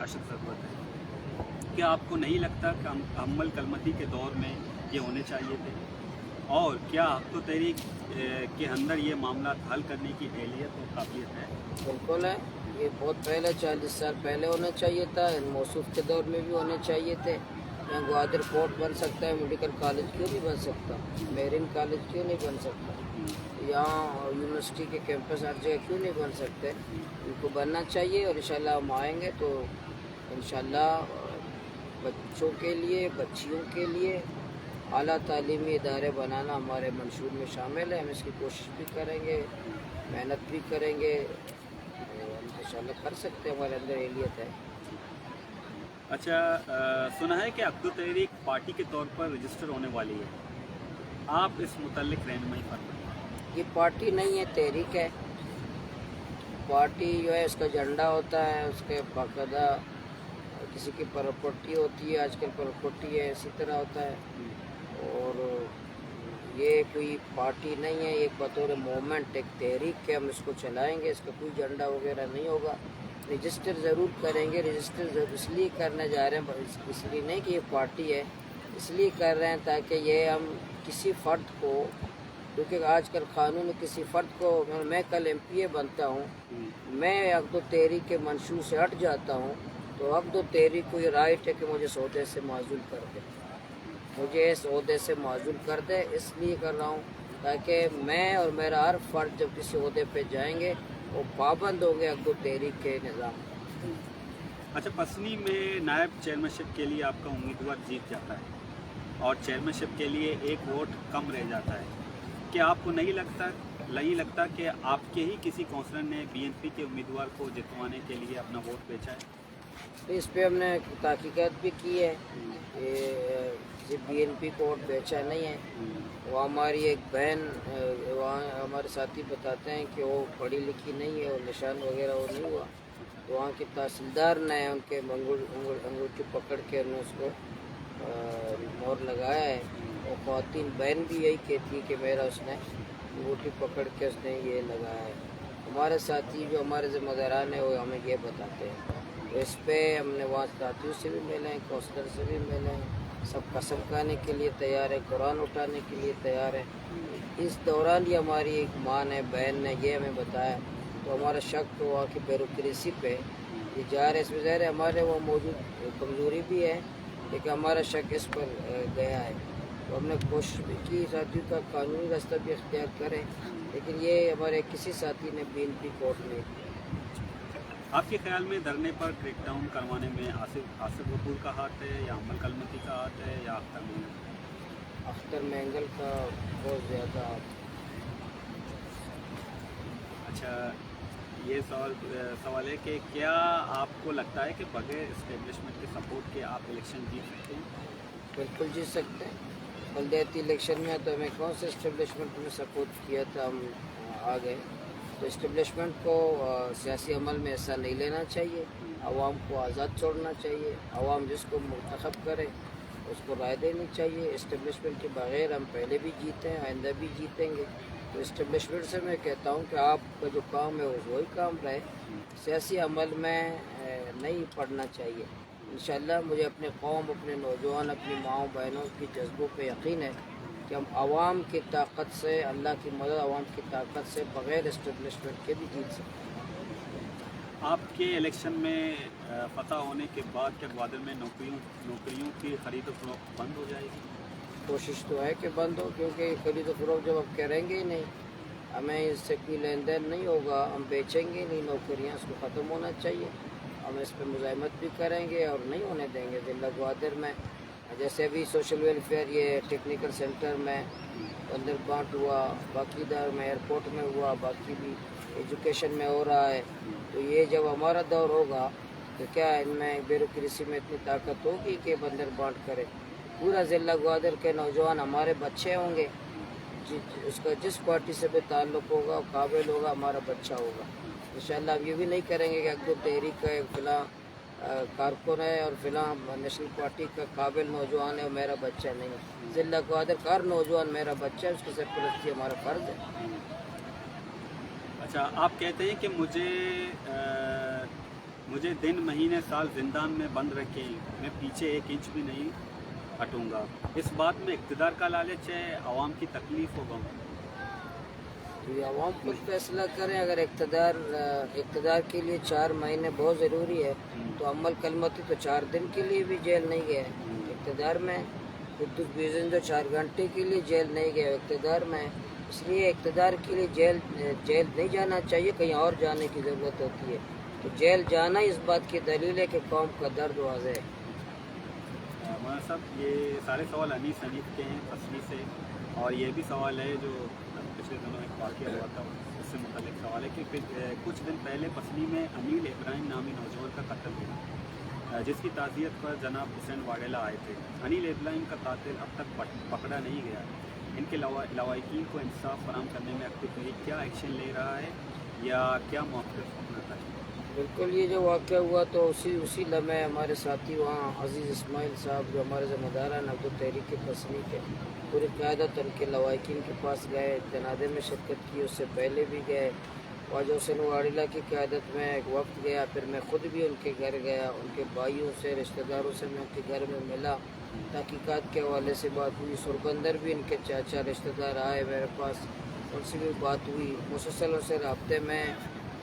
अशद ज़रूरत है। क्या आपको नहीं लगता कि अमल कलमती के दौर में ये होने चाहिए थे? और क्या हक़ तहरीक के अंदर ये मामला हल करने की अहलियत और काबिलियत है? बिल्कुल है। ये बहुत पहले 40 साल पहले होना चाहिए था। इन मौसूफ के दौर में भी होने चाहिए थे। यहाँ ग्वादर कोर्ट बन सकता है, मेडिकल कॉलेज क्यों नहीं बन सकता, मेरिन कॉलेज क्यों नहीं बन सकता, यहाँ यूनिवर्सिटी के कैंपस हर जगह क्यों नहीं बन सकते। इनको बनना चाहिए और इंशाल्लाह हम आएंगे तो इंशाल्लाह बच्चों के लिए, बच्चियों के लिए आला तालीमी इदारे बनाना हमारे मंशूर में शामिल है। हम इसकी कोशिश भी करेंगे, मेहनत भी करेंगे, हम इंशाल्लाह कर सकते हैं, हमारे अंदर एहलियत है। अच्छा, सुना है कि हक़ तहरीक पार्टी के तौर पर रजिस्टर होने वाली है, आप इस मुतल्लिक़ रहनुमाई फरमाएं। ये पार्टी नहीं है, तहरीक है। पार्टी जो है उसका झंडा होता है, उसके बाकायदा किसी की प्रॉपर्टी होती है, आजकल प्रॉपर्टी है, इसी तरह होता है। और ये कोई पार्टी नहीं है, एक बतौर मूवमेंट, एक तहरीक के हम इसको चलाएंगे। इसका कोई झंडा वगैरह नहीं होगा। रजिस्टर ज़रूर करेंगे। रजिस्टर इसलिए करने जा रहे हैं, इसलिए नहीं कि ये पार्टी है, इसलिए कर रहे हैं ताकि ये हम किसी फ़र्द को, क्योंकि आजकल क़ानून में किसी फ़र्द को, मैं कल MPA बनता हूँ, मैं अक़द तहरीक के मंशूर से हट जाता हूँ तो अक़द तहरीक को ये राइट है कि मुझे इस ओहदे से माज़ूल कर दे, मुझे इस ओहदे से माज़ूल कर दे। इसलिए कर रहा हूँ ताकि मैं और मेरा हर फ़र्द जब किसी ओहदे पे जाएंगे वो पाबंद होंगे अक़द तहरीक के निज़ाम। अच्छा, पसनी में नायब चेयरमैनशिप के लिए आपका उम्मीदवार जीत जाता है और चेयरमैनशिप के लिए एक वोट कम रह जाता है, क्या आपको नहीं लगता कि आपके ही किसी काउंसलर ने BNP के उम्मीदवार को जितवाने के लिए अपना वोट बेचा है? तो इस पे हमने तहकीकात भी की है। ये BNP को वोट बेचा नहीं है। वो हमारी एक बहन, वहाँ हमारे साथी बताते हैं कि वो पढ़ी लिखी नहीं है और निशान वगैरह वो नहीं हुआ, तो वहाँ के तहसीलदार ने उनके अंगूठी पकड़ के उन्होंने उसको मोहर लगाया है। और ख़वातीन बहन भी यही कहती है कि मेरा उसने अंगूठी पकड़ के उसने ये लगाया है। हमारे साथी जो हमारे ज़िम्मेदारान हैं वो हमें ये बताते हैं। तो इस पर हमने वहाँ साथियों से भी मिले हैं, काउंसलर से भी मिले हैं, सब कसम खाने के लिए तैयार है, कुरान उठाने के लिए तैयार है। इस दौरान ही हमारी एक माँ ने, बहन ने ये हमें बताया, तो हमारा शक तो वहाँ की ब्यूरोक्रेसी पे ये जा रहा है। इसमें ज़ाहिर है हमारे वो मौजूद कमज़ोरी भी है, लेकिन हमारा शक इस पर गया है। तो हमने कोशिश भी की साथियों का कानूनी रास्ता भी इख्तियार करें, लेकिन ये हमारे किसी साथी ने BNP कोर्ट में। आपके ख्याल में धरने पर क्रैकडाउन करवाने में आसिफ गफूर का हाथ है या अमल कलमती का हाथ है या अख्तर मैंगल का बहुत ज़्यादा। अच्छा, ये सवाल है कि क्या आपको लगता है कि बगैर इस्टेब्लिशमेंट के सपोर्ट के आप इलेक्शन जीत सकते हैं? बिल्कुल जीत सकते हैं। बलदियाती इलेक्शन में तो हमें कौन से इस्टेब्लिशमेंट में सपोर्ट किया था, हम आ गए। तो इस्टेब्लिशमेंट को सियासी अमल में ऐसा नहीं लेना चाहिए। आवाम को आज़ाद छोड़ना चाहिए। आवाम जिसको मुंतखब करे उसको राय देनी चाहिए। इस्टेब्लिशमेंट के बग़ैर हम पहले भी जीते हैं, आइंदा भी जीतेंगे। तो इस्टेब्लिशमेंट से मैं कहता हूँ कि आपका जो काम है वो वही काम रहे, सियासी अमल में नहीं पड़ना चाहिए। इंशाअल्लाह मुझे अपने कौम, अपने नौजवान, अपनी माँओं बहनों की जज्बों पे यकीन है कि हम आवाम की ताकत से, अल्लाह की मदद, आवाम की ताकत से बग़ैर इस्टेब्लिशमेंट के भी जीत सकते हैं। आपके इलेक्शन में फतह होने के बाद क्या ग्वादर में नौकरियों की खरीद और फरोख्त बंद हो जाएगी? कोशिश तो है कि बंद हो, क्योंकि खरीद व फरोख्त जब आप करेंगे ही नहीं, हमें इससे कोई लेन देन नहीं होगा, हम बेचेंगे नहीं नौकरियाँ, उसको ख़त्म होना चाहिए। हम इस पर मुज़ाहमत भी करेंगे और नहीं होने देंगे। ज़िला ग्वादर में जैसे अभी सोशल वेलफेयर, ये टेक्निकल सेंटर में अंदर बांट हुआ, बाकीदार में एयरपोर्ट में हुआ, बाकी भी एजुकेशन में हो रहा है। तो ये जब हमारा दौर होगा तो क्या इनमें ब्यूरोक्रेसी में इतनी ताकत होगी कि बंदर बांट करे। पूरा ज़िला ग्वादर के नौजवान हमारे बच्चे होंगे, उसका जिस पार्टी से भी ताल्लुक़ होगा, काबिल होगा, हमारा बच्चा होगा। इंशाअल्लाह अब ये भी नहीं करेंगे कि अक़द तहरीक का एक फ़िला कारकुन है और फ़िला नेशनल पार्टी का काबिल नौजवान है और मेरा बच्चा नहीं है। ज़िला ग्वादर का हर नौजवान मेरा बच्चा है, उसकी सरपरस्ती हमारा फ़र्ज़ है। अच्छा, आप कहते हैं कि मुझे मुझे दिन महीने साल जिंदान में बंद रखें, मैं पीछे 1 इंच भी नहीं हटूंगा। इस बात में इक़्तिदार का लालच है, आवाम की तकलीफ होगा। तो ये आवाम खुद फैसला करें। अगर इक़्तिदार के लिए 4 महीने बहुत ज़रूरी है तो अमल कलमती तो 4 दिन के लिए भी जेल नहीं गए इक़्तिदार में। कुतुब बीज़न जो 4 घंटे के लिए जेल नहीं गए इक़्तिदार में। इसलिए इक़्तिदार के लिए जेल नहीं जाना चाहिए, कहीं और जाने की ज़रूरत होती है। तो जेल जाना इस बात की दलील है कि कौम का दर्द वाज़ेह है। मौलाना साहब, ये सारे सवाल अनीस हनीफ के हैं पसनी से, और ये भी सवाल है जो पिछले दिनों एक वाक़या हुआ था उससे मुतल्लिक़ सवाल है कि कुछ दिन पहले पसनी में अनिल इब्राहिम नामी नौजवान का कत्ल हुआ, जिसकी ताज़ियत पर जनाब हुसैन वाडेला आए थे। अनिल इब्राहिम का कातिल अब तक पकड़ा नहीं गया। इनके लवाहिकीन को इंसाफ फराहम करने में अब तक क्या एक्शन ले रहा है या क्या मौक़िफ़ अपनाता है? बिल्कुल, ये जो वाक़या हुआ तो उसी लम्हे हमारे साथी वहाँ अज़ीज़ इस्माइल साहब जो हमारे ज़िम्मेदार हैं नब्ज़ तहरीक पसनी के पूरी क़यादत उनके लवाहिकीन के पास गए, जनाज़े में शिरकत की। उससे पहले भी गए, ख्वाजा हुसैन वाडेला की क़यादत में एक वक्त गया। फिर मैं ख़ुद भी उनके घर गया, उनके भाइयों से रिश्तेदारों से मैं उनके घर में मिला, तहक़ीक़ात के हवाले से बात हुई। सुरबंदर भी इनके चाचा रिश्तेदार आए मेरे पास, उनसे भी बात हुई। मुसलसल उनसे राब्ते में,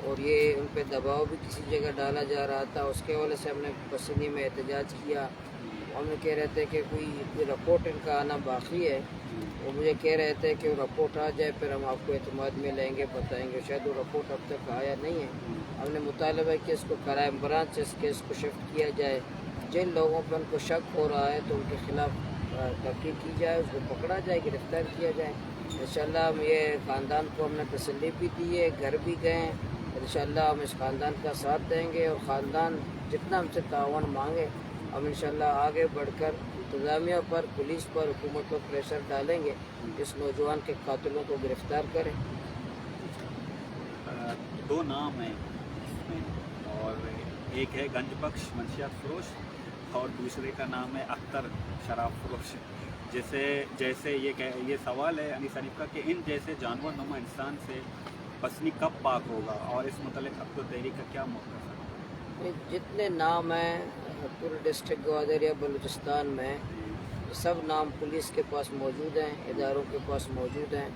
और ये उन पर दबाव भी किसी जगह डाला जा रहा था, उसके हवाले से हमने पसनी में एहतजाज किया। हमने कह रहे थे कि कोई रिपोर्ट इनका आना बाकी है। वो मुझे कह रहे थे कि वो रिपोर्ट आ जाए फिर हम आपको एतमाद में लेंगे, बताएंगे। शायद वो रिपोर्ट अब तक आया नहीं है। हमने मुतालबा कि इसको क्राइम ब्रांच से इस केस को शिफ्ट किया जाए। जिन लोगों पर उनको शक हो रहा है तो उनके ख़िलाफ़ तहक़ीक़ की जाए, उसको पकड़ा जाए, गिरफ़्तार किया जाए। इंशाअल्लाह हम ये ख़ानदान को हमने तसल्ली भी दी है, घर भी गए हैं। इंशाअल्लाह हम इस ख़ानदान का साथ देंगे और ख़ानदान जितना हमसे तावन मांगे हम इंशाअल्लाह आगे बढ़कर इंतज़ामिया पर, पुलिस पर, हुकूमत पर प्रेशर डालेंगे, इस नौजवान के कातिलों को गिरफ़्तार करें। 2 नाम हैं इसमें, और एक है गंजबख्श मंशियात फरोश और दूसरे का नाम है अख्तर शराब फरोश। जैसे ये सवाल है अनीस हनीफ का कि इन जैसे जानवर नुमा इंसान से पसनी कब पाक होगा, और इस मुतल्लिक़ अब तहरीक का क्या मौक़िफ़ है? जितने नाम हैं पूरे डिस्ट्रिक्ट ग्वादर या बलूचिस्तान में, सब नाम पुलिस के पास मौजूद हैं, इदारों के पास मौजूद हैं।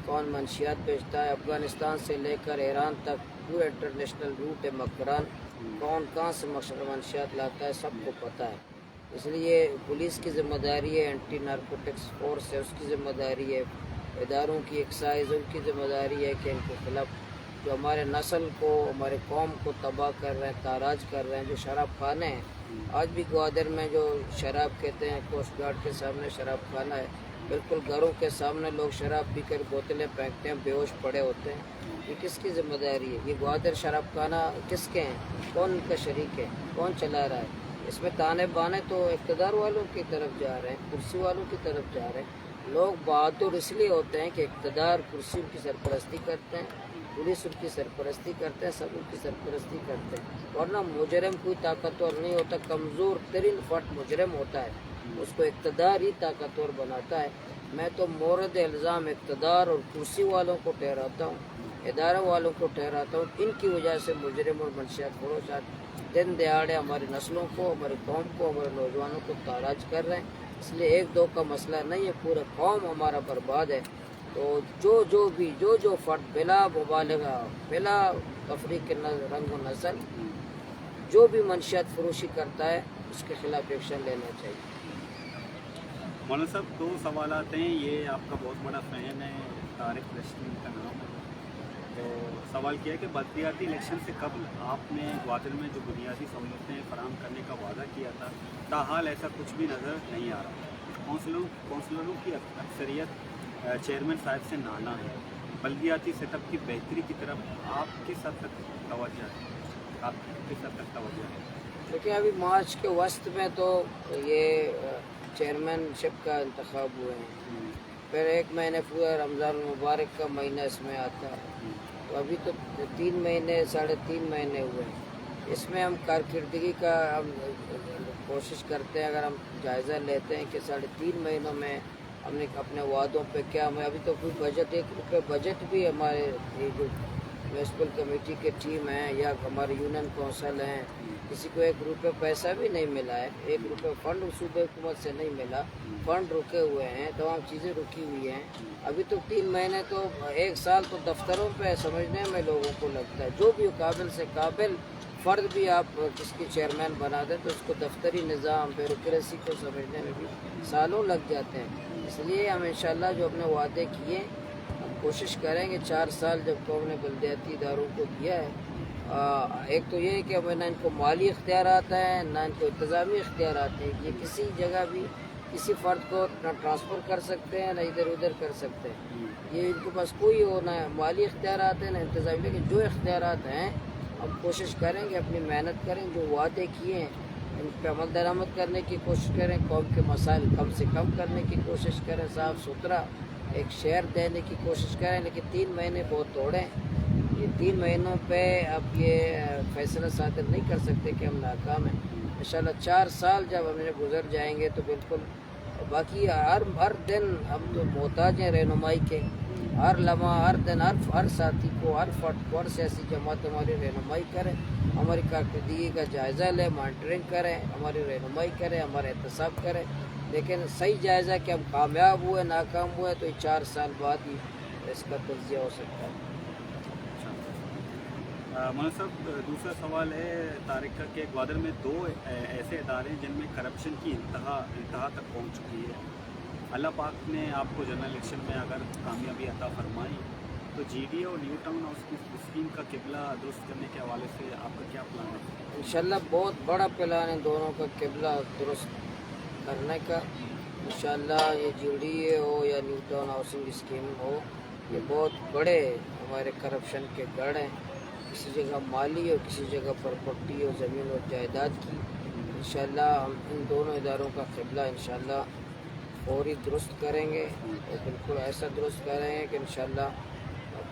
कौन मंशियात बेचता है, अफ़गानिस्तान से लेकर ईरान तक पूरा इंटरनेशनल रूट है मकरान, कौन कहाँ से मंशियात लाता है सबको पता है। इसलिए पुलिस की ज़िम्मेदारी है, एंटी नारकोटिक्स फोर्स है उसकी ज़िम्मेदारी है, इदारों की एक्साइज उनकी ज़िम्मेदारी है कि इनके ख़िलाफ़ जो हमारे नस्ल को, हमारे कौम को तबाह कर रहे हैं, ताराज कर रहे हैं, जो शराब खाने हैं। आज भी ग्वादर में जो शराब कहते हैं, कोस्ट गार्ड के सामने शराब खाना है, बिल्कुल घरों के सामने लोग शराब पी कर बोतलें फेंकते हैं, बेहोश पड़े होते हैं। ये किसकी ज़िम्मेदारी है? ये ग्वादर शराब खाना किसके हैं? कौन इनका शरीक है? कौन चला रहा है? इसमें ताने बाने तो इक़्तिदार वालों की तरफ जा रहे हैं, कुर्सी वालों की तरफ जा रहे हैं। लोग बहादुर इसलिए होते हैं कि इक़्तिदार कुर्सी उनकी सरपरस्ती करते हैं, पुलिस उनकी सरपरस्ती करते हैं, सब उनकी सरपरस्ती करते हैं। वरना मुजरम कोई ताकतवर नहीं होता, कमज़ोर तरीन फर्द मुजरम होता है, उसको इक़्तिदार ही ताकतवर बनाता है। मैं तो मोरद इल्ज़ाम इक़्तिदार और कुर्सी वालों को ठहराता हूँ, इदारों वालों को ठहराता हूँ। इनकी वजह से मुजरम और मंशियात फरोश दिन दहाड़े हमारी नस्लों को, हमारी कौम को, हमारे नौजवानों को ताराज कर रहे हैं। इसलिए 1-2 का मसला नहीं है, पूरा कौम हमारा बर्बाद है। तो जो फ़र्द बिला मुबालगा, बिला तफरीक रंग व नस्ल जो भी मंशियात फरोशी करता है उसके ख़िलाफ़ एक्शन लेना चाहिए। मौलाना साहब, 2 सवाल आते हैं। ये आपका बहुत बड़ा फ़ैन है, तारिक रशीद का नाम है। तो सवाल किया है कि बल्दियाती इलेक्शन से कबल आपने ग्वादर में जो बुनियादी सहूलतें फराहम करने का वादा किया था, ताहाल ऐसा कुछ भी नज़र नहीं आ रहा। कौंसलरों की अक्सरियत चेयरमैन साहब से नाला है। बल्दियाती सेटअप की बेहतरी की तरफ आप किस हद तक तवज्जो है? देखिए, अभी मार्च के वस्त में तो ये चेयरमैनशिप का इंतखाब हुए हैं, फिर 1 महीने पूरा रमज़ान मुबारक का महीना इसमें आता है, तो अभी तो 3 महीने, 3.5 महीने हुए हैं। इसमें हम कारकर्दगी का हम कोशिश करते हैं, अगर हम जायज़ा लेते हैं कि 3.5 महीनों में हमने अपने वादों पे क्या, मैं अभी तो कोई बजट 1 रुपये बजट भी हमारे ये जो म्यूनसिपल कमेटी के टीम हैं या हमारे यूनियन कौंसल हैं, किसी को 1 रुपये पैसा भी नहीं मिला है, 1 रुपये फंड सूबे हुकूमत से नहीं मिला, फंड रुके हुए हैं, तमाम चीज़ें रुकी हुई हैं। अभी तो 3 महीने तो 1 साल तो दफ्तरों पे समझने में लोगों को लगता है। जो भी काबिल से काबिल फ़र्द भी आप किसकी चेयरमैन बना दें तो उसको दफ्तरी निज़ाम ब्यूरोक्रेसी को समझने में भी सालों लग जाते हैं। इसलिए हम इंशाल्लाह जो अपने वादे किए हम कोशिश करेंगे 4 साल जब कौम ने बलदियाती इदारों को दिया है, एक तो ये है कि हमें ना इनको माली इख्तियारात हैं ना इनको इंतज़ामी इख्तियारात हैं। ये किसी जगह भी किसी फ़र्द को ना ट्रांसफ़र कर सकते हैं ना इधर उधर कर सकते हैं। ये इनके पास कोई हो ना माली इख्तियारात हैं ना इंतज़ामी, लेकिन जो इख्तियारात हैं हम कोशिश करेंगे, अपनी मेहनत करें, जो वादे किए हैं इन पर अमल दरामद करने की कोशिश करें, कौम के मसाइल कम से कम करने की कोशिश करें, साफ़ सुथरा एक शहर देने की कोशिश करें। लेकिन 3 महीने बहुत थोड़े हैं, ये 3 महीनों पे अब ये फैसला सादर नहीं कर सकते कि हम नाकाम हैं। इंशाल्लाह 4 साल जब हमें गुजर जाएंगे तो बिल्कुल, बाकी हर दिन हम तो मोहताज हैं रहनुमाई के, हर लम्हा हर दिन हर साथी को हर फर्द को हर सियासी जमात हमारी रहनुमाई करें, हमारी कारकर्दगी का जायज़ा लें, मॉनिटरिंग करें, हमारी रहनुमाई करें, हमारा एहतसाब करें। लेकिन सही जायज़ा कि हम कामयाब हुए नाकाम हुए तो 4 साल बाद ही इसका तज्ज़िया हो सकता है। मौलाना साहब, दूसरा सवाल है तारिक का कि ग्वादर में 2 ऐसे इदारे हैं जिनमें करप्शन की इंतहा तक पहुंच चुकी है। अल्लाह पाक ने आपको जनरल इलेक्शन में अगर कामयाबी अता फरमाई तो GDA और न्यू टाउन हाउस की स्कीम का किबला दुरुस्त करने के हवाले से आपका क्या प्लान है? इंशाल्लाह बहुत बड़ा प्लान है दोनों का किबला दुरुस्त करने का। इंशाल्लाह ये GDA हो या न्यू टाउन हाउसिंग स्कीम हो, ये बहुत बड़े हमारे करप्शन के गढ़ हैं। किसी जगह माली और किसी जगह प्रॉपर्टी और ज़मीन और जायदाद की। इंशाल्लाह हम इन दोनों इदारों का किबला इंशाल्लाह फौरी दुरुस्त करेंगे और बिल्कुल ऐसा दुरुस्त करेंगे कि इंशाल्लाह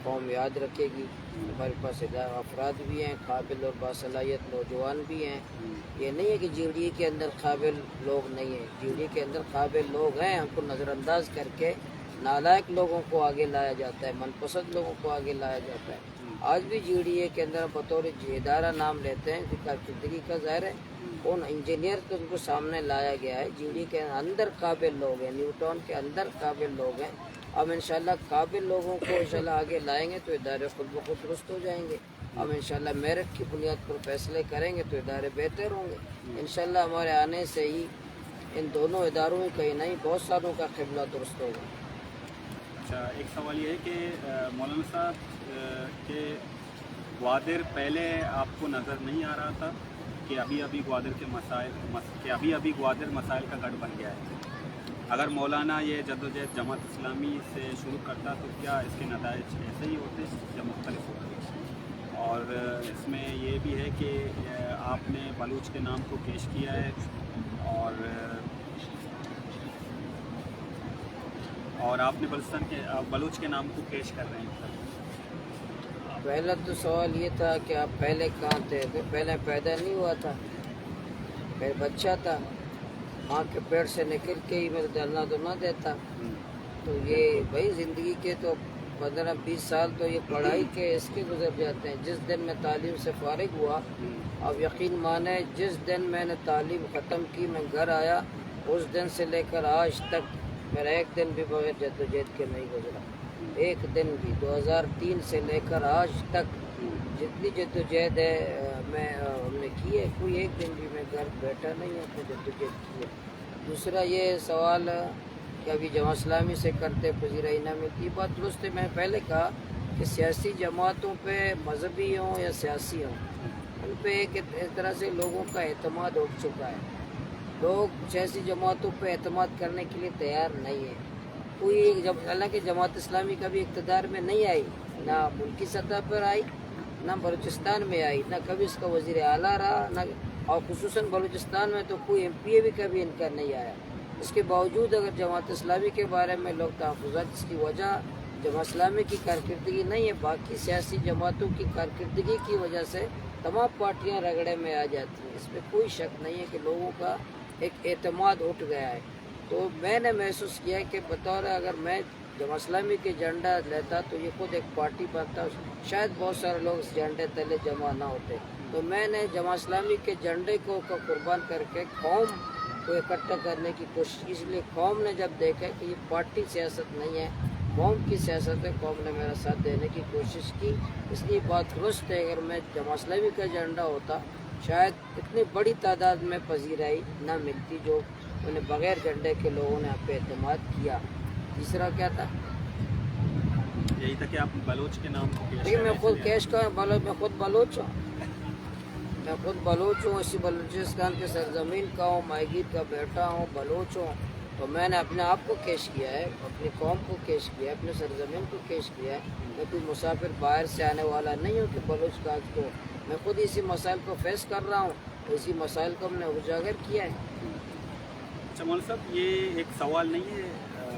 कौम याद रखेगी। हमारे पास अफराद भी हैं, काबिल और बासलाहियत नौजवान भी हैं। ये नहीं है कि GDA के अंदर काबिल लोग नहीं हैं, GDA के अंदर काबिल लोग हैं। हमको नज़रअंदाज करके नालायक लोगों को आगे लाया जाता है, मनपसंद लोगों को आगे लाया जाता है। आज भी GDA के अंदर बतौर इदारा नाम लेते हैं कि कारकर्दगी का ज़ाहिर है उन इंजीनियर को उनको सामने लाया गया है। GDA के अंदर काबिल लोग हैं, न्यू टाउन के अंदर काबिल लोग हैं। हम इंशाल्लाह काबिल लोगों को इंशाल्लाह आगे लाएंगे तो इदारे खुद ब खुद दुरुस्त हो जाएंगे। हम इंशाल्लाह मेरिट की बुनियाद पर फैसले करेंगे तो इदारे बेहतर होंगे। इंशाल्लाह हमारे आने से ही इन दोनों इदारों में कहीं नहीं बहुत सालों का किबला दुरुस्त होगा। अच्छा, एक सवाल ये है कि मौलाना साहब के ग्वादर पहले आपको नज़र नहीं आ रहा था कि अभी ग्वादर के अभी ग्वादर मसाइल का गढ़ बन गया है। अगर मौलाना ये जद्दोजहद जमात इस्लामी से शुरू करता तो क्या इसके नताइज ऐसे ही होते या मुख्तलिफ होते? और इसमें ये भी है कि आपने बलूच के नाम को पेश किया है और आपने बलूच के नाम को पेश कर रहे हैं। पहला तो सवाल ये था कि आप पहले कहाँ थे? तो पहले पैदा नहीं हुआ था, पहले बच्चा था, माँ के पेट से निकल के ही मेरे डरना तो ना देता। तो ये भाई ज़िंदगी के तो 15-20 साल तो ये पढ़ाई के इसके गुजर जाते हैं। जिस दिन मैं तालीम से फारिग हुआ, अब यकीन माने जिस दिन मैंने तालीम ख़त्म की मैं घर आया उस दिन से लेकर आज तक मेरा एक दिन भी बगैर जद्दोजहद के नहीं गुजरा। एक दिन भी 2003 से लेकर आज तक जितनी जद्दोजहद है हमने की है, कोई एक दिन भी मैं घर बैठा नहीं है अपने जद्दोजहद की है। दूसरा ये सवाल कि अभी जमात इस्लामी से करते पजीरा इनाम मिलती, बात दुरुस्त है। मैं पहले कहा कि सियासी जमातों पे मजहबी हों या सियासी हों, उन पे एक तरह से लोगों का एतमाद उठ चुका है। लोग सियासी जमातों पे एतमाद करने के लिए तैयार नहीं है। कोई हालांकि जमात इस्लामी कभी इक़्तिदार में नहीं आई, ना मुल्की सतह पर आई, ना बलूचिस्तान में आई, ना कभी इसका वज़ीर आला रहा, ना और खुसूसन बलूचिस्तान में तो कोई MPA भी कभी इनका नहीं आया। इसके बावजूद अगर जमात इस्लामी के बारे में लोग तहफ़्फ़ुज़ात, इसकी वजह जमात इस्लामी की कारकर्दगी नहीं है, बाकी सियासी जमातों की कारकर्दगी की वजह से तमाम पार्टियां रगड़े में आ जाती हैं। इसमें कोई शक नहीं है कि लोगों का एक एतमाद उठ गया है। तो मैंने महसूस किया कि बतौर अगर मैं जब इस्लामी के झंडा लेता तो ये खुद एक पार्टी बनता, शायद बहुत सारे लोग इस झंडे तले जमा ना होते। तो मैंने जमा इस्लामी के झंडे को कुर्बान करके कौम को इकट्ठा करने की कोशिश की, इसलिए कौम ने जब देखा कि ये पार्टी सियासत नहीं है, कौम की सियासत है, कौम ने मेरा साथ देने की कोशिश की। इसलिए बात दुरुस्त है, अगर मैं जमा इस्लामी का झंडा होता शायद इतनी बड़ी तादाद में पजीराई ना मिलती जो उन्हें बगैर झंडे के लोगों ने आप पे एतमाद किया। तीसरा क्या था? यही था कि आप बलोच के नाम को पेश देखिए, मैं करें, खुद इसलिए- कैश का मैं खुद बलोच हूँ, मैं खुद बलोच हूँ, इसी बलूचिस्तान के सरजमीन का हूँ, माहीगीर का बेटा हूँ, बलोच हूँ। तो मैंने अपने आप को केश किया है, अपनी कौम को केश किया है, अपने सरजमीन को केश किया है। मैं कोई मुसाफिर बाहर से आने वाला नहीं हूँ कि बलोच का को, मैं खुद इसी मसाइल को फेस कर रहा हूँ, इसी मसाइल को हमने उजागर किया है। अच्छा मौलाना साहब, ये एक सवाल नहीं है,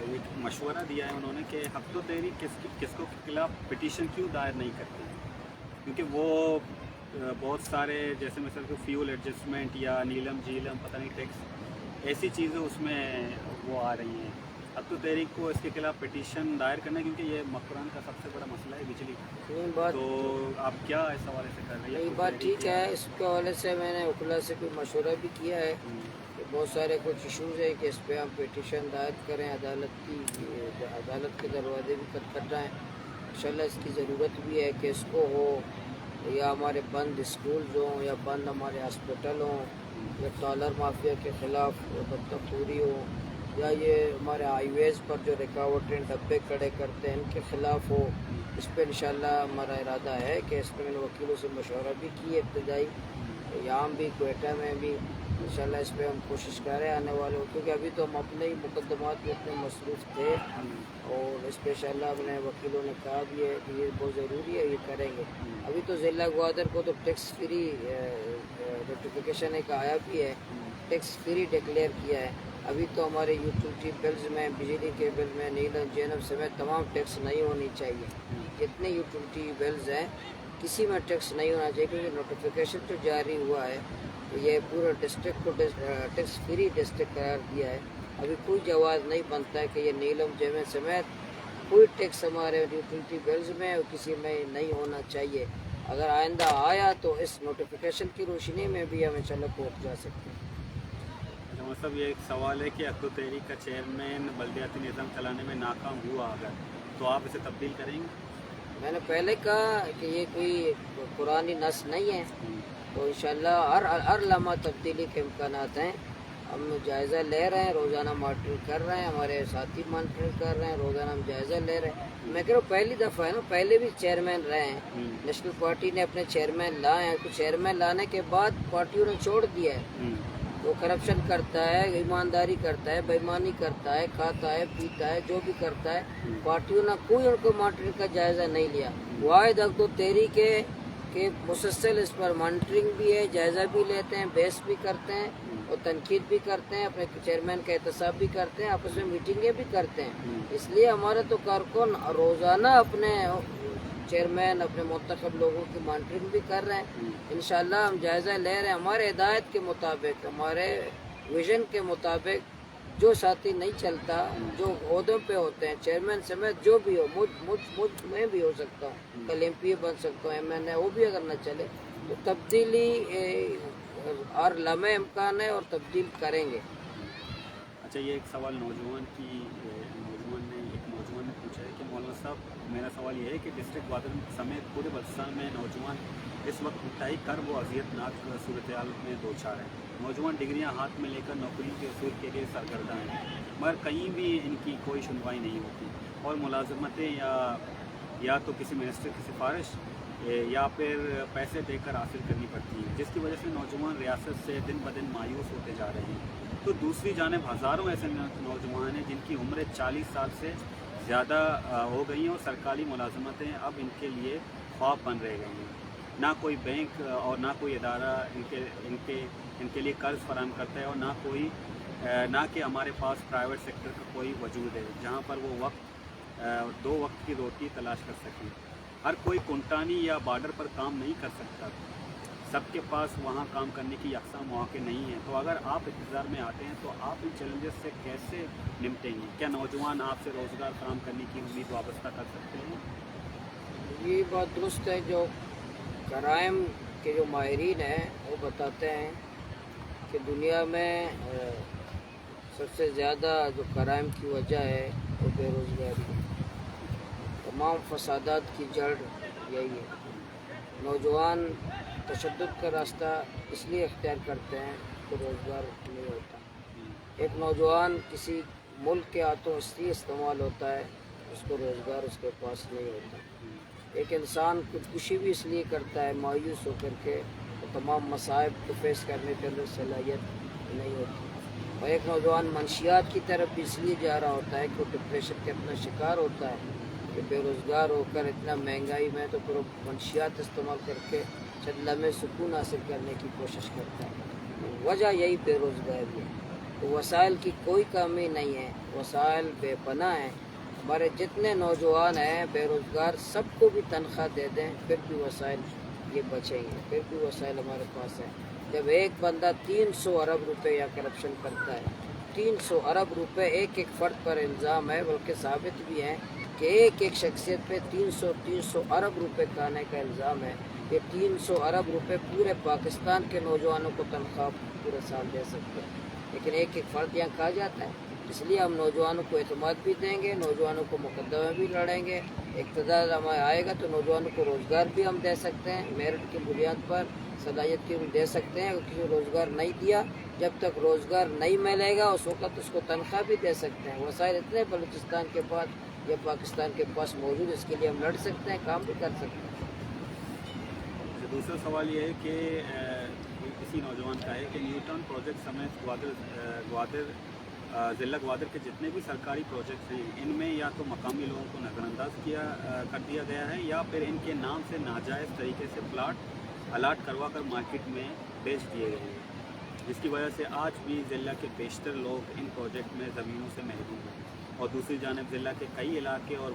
एक मशवरा दिया है उन्होंने कि हक तो तहरीक किसको के खिलाफ पिटीशन क्यों दायर नहीं करती, क्योंकि वो बहुत सारे जैसे मिसाल को फ्यूल एडजस्टमेंट या नीलम झीलम पता नहीं टैक्स ऐसी चीज़ें उसमें वो आ रही हैं। हक तो तहरीक को इसके खिलाफ पिटीशन दायर करना, क्योंकि ये मकरान का सबसे बड़ा मसला है बिजली का। ये बात तो आप क्या इस हवाले से कर रही ये है? बात ठीक है, इसके हवाले से मैंने वकला से कोई मशवरा भी किया है कि बहुत सारे कुछ इशूज़ है कि इस पर हम पिटीशन दायर करें, अदालत के दरवाजे भी खटखटाएँ। इंशाल्लाह इसकी ज़रूरत भी है कि इसको हो, या हमारे बंद स्कूल हों, या बंद हमारे हॉस्पिटल हों, या डॉलर माफिया के ख़िलाफ़ बदतखोरी हो, या ये हमारे हाईवेज़ पर जो रुकावटें डब्बे खड़े करते हैं इनके ख़िलाफ़ हो। इस पर इंशाल्लाह हमारा इरादा है कि इस पर मैंने वकीलों से मशवरा भी की है, इब्तदाई यहाँ भी क्वेटा में भी इंशाल्लाह इस पर हम कोशिश कर रहे हैं आने वाले, क्योंकि अभी तो हम अपने ही मुकदमात में इतने मसरूफ़ थे, और इस पर इंशाल्लाह अपने वकीलों ने कहा भी है कि ये बहुत ज़रूरी है, ये करेंगे। अभी तो ज़िला ग्वादर को तो टैक्स फ्री नोटिफिकेशन एक आया भी है, टैक्स फ्री डिक्लेयर किया है। अभी तो हमारे यूटिलिटी बिल्स में, बिजली के बिल में, नीलम जेनम समेत तमाम टैक्स नहीं होनी चाहिए। जितने यूटिलिटी बिल्स हैं किसी में टैक्स नहीं होना चाहिए, क्योंकि नोटिफिकेशन तो जारी हुआ है तो ये पूरा डिस्ट्रिक्ट को टैक्स फ्री डिस्ट्रिक्ट करार दिया है। अभी कोई जवाब नहीं बनता है कि ये नीलम जेनम समेत कोई टैक्स हमारे यूटिलिटी बिल्स में और किसी में नहीं होना चाहिए। अगर आइंदा आया तो इस नोटिफिकेशन की रोशनी में भी हम इंशाल्लाह कोर्ट जा सकते हैं। मतलब ये एक सवाल है कि हक तो तहरीक का चेयरमैन बल्दियाती निज़ाम चलाने में नाकाम हुआ अगर, तो आप इसे तब्दील करेंगे? मैंने पहले कहा कि ये कोई पुरानी नस नहीं है, तो इंशाल्लाह हर लम्हा तब्दीली के इम्कानात हैं। हम जायज़ा ले रहे हैं, रोज़ाना मॉनिटरिंग कर रहे हैं, हमारे साथी मॉनिटरिंग कर रहे हैं, रोज़ाना हम जायज़ा ले रहे हैं। मैं कह रहा हूँ पहली दफ़ा है ना, पहले भी चेयरमैन रहे हैं, नेशनल पार्टी ने अपने चेयरमैन लाए हैं, तो चेयरमैन लाने के बाद पार्टियों ने छोड़ दिया है। वो करप्शन करता है, ईमानदारी करता है, बेईमानी करता है, खाता है, पीता है, जो भी करता है, पार्टियों ने कोई उनको मॉनिटरिंग का जायज़ा नहीं लिया। वाहिद हक तो तहरीक के मुसलसल इस पर मॉनिटरिंग भी है, जायज़ा भी लेते हैं, बहस भी करते हैं और तनकीद भी करते हैं, अपने चेयरमैन का एहतसाब भी करते हैं, आपस में मीटिंगें भी करते हैं। इसलिए हमारे तो कारकुन रोज़ाना अपने चेयरमैन, अपने मुंतखब लोगों की मॉनिटरिंग भी कर रहे हैं। इंशाल्लाह हम जायज़ा ले रहे हैं, हमारे हिदायत के मुताबिक, हमारे विज़न के मुताबिक। जो साथी नहीं चलता, जो ओहदों पे होते हैं, चेयरमैन समेत जो भी हो, मुझ में भी हो सकता हूँ, कल MP बन सकता हूँ, MNA, वो भी अगर न चले तो तब्दीली हर लम्हे इम्कान है और तब्दील करेंगे। अच्छा, ये एक सवाल नौजवान ने पूछा है कि मौलाना साहब, मेरा सवाल ये है कि डिस्ट्रिक्ट ग्वादर समेत पूरे बलूचिस्तान में नौजवान इस वक्त उठाई कर वो अजियतनाक सूरत हाल में दो चार हैं। नौजवान डिग्रियां हाथ में लेकर नौकरी के असूल के लिए सरगर्दा हैं, मगर कहीं भी इनकी कोई सुनवाई नहीं होती और मुलाजमतें या तो किसी मिनिस्टर की सिफारिश या फिर पैसे देकर हासिल करनी पड़ती है, जिसकी वजह से नौजवान रियासत से दिन ब दिन मायूस होते जा रहे हैं। तो दूसरी जानिब हज़ारों ऐसे नौजवान हैं जिनकी उम्र 40 साल से ज़्यादा हो गई हैं और सरकारी मुलाजमतें अब इनके लिए ख्वाब बन रह गई हैं। ना कोई बैंक और ना कोई इदारा इनके लिए कर्ज फराहम करता है और ना कि हमारे पास प्राइवेट सेक्टर का कोई वजूद है जहाँ पर वो दो वक्त की रोटी तलाश कर सकें। हर कोई कुंटानी या बॉर्डर पर काम नहीं कर सकता। सबके पास वहाँ काम करने की यकसा मौके नहीं है, तो अगर आप इंतज़ार में आते हैं तो आप इन चैलेंजेस से कैसे निपटेंगे? क्या नौजवान आपसे रोज़गार फराहम करने की उम्मीद वाबस्ता कर सकते हैं? ये बात दुरुस्त है। जो कराइम के जो माहिरीन हैं वो बताते हैं कि दुनिया में सबसे ज़्यादा जो कराइम की वजह है वो बेरोज़गारी है। तमाम फसादात की जड़ यही है। नौजवान तशद्दुद का रास्ता इसलिए इख्तियार करते हैं कि रोज़गार नहीं होता। एक नौजवान किसी मुल्क के हाथों इसलिए इस्तेमाल होता है उसको रोज़गार उसके पास नहीं होता। एक इंसान खुदकुशी भी इसलिए करता है मायूस होकर के, तो तमाम मसाइब को फेस करने के अंदर सलाहियत नहीं होती। और एक नौजवान मंशियात की तरफ भी इसलिए जा रहा होता है कि वो डिप्रेशन के अपना शिकार होता है कि बेरोज़गार होकर इतना महंगाई में तो फिर मंशियात इस्तेमाल करके चंद लम्हे सुकून हासिल करने की कोशिश करता है। वजह यही बेरोज़गारी है। तो वसाइल की कोई कमी नहीं है, वसाइल बेपनाह हैं। हमारे जितने नौजवान हैं बेरोज़गार, सबको भी तनख्वाह दे दें फिर भी वसाइल ये बचेंगे, फिर भी वसाइल हमारे पास है। जब एक बंदा 300 अरब रुपए या करप्शन करता है, 300 अरब रुपए एक एक फ़र्द पर इल्ज़ाम है, बल्कि साबित भी है कि एक एक शख्सियत पे 300 अरब रुपए खाने का इल्ज़ाम है। ये 300 अरब रुपए पूरे पाकिस्तान के नौजवानों को तनख्वाह पूरे साल दे सकते हैं, लेकिन एक एक फ़र्द यहाँ खा जाता है। इसलिए हम नौजवानों को एतमाद भी देंगे, नौजवानों को मुकदमे भी लड़ेंगे। इक़्तिदार हमारा आएगा तो नौजवानों को रोज़गार भी हम दे सकते हैं, मेरिट की बुनियाद पर सलाहियत की भी दे सकते हैं। किसी को रोज़गार नहीं दिया, जब तक रोज़गार नहीं मिलेगा उस वक़्त उसको तनख्वाह भी दे सकते हैं। वसाइल इतने बलूचिस्तान के पास या पाकिस्तान के पास मौजूद, इसके लिए हम लड़ सकते हैं, काम भी कर सकते हैं। दूसरा सवाल ये है कि किसी नौजवान का है कि न्यूटन प्रोजेक्ट समेत ग्वादर ज़िला ग्वादर के जितने भी सरकारी प्रोजेक्ट हैं, इनमें या तो मकामी लोगों को नज़रअंदाज कर दिया गया है या फिर इनके नाम से नाजायज़ तरीके से प्लाट अलाट करवा कर मार्केट में बेच दिए गए हैं, जिसकी वजह से आज भी ज़िला के बेशतर लोग इन प्रोजेक्ट में ज़मीनों से महरूम हैं। और दूसरी जानिब ज़िला के कई इलाके और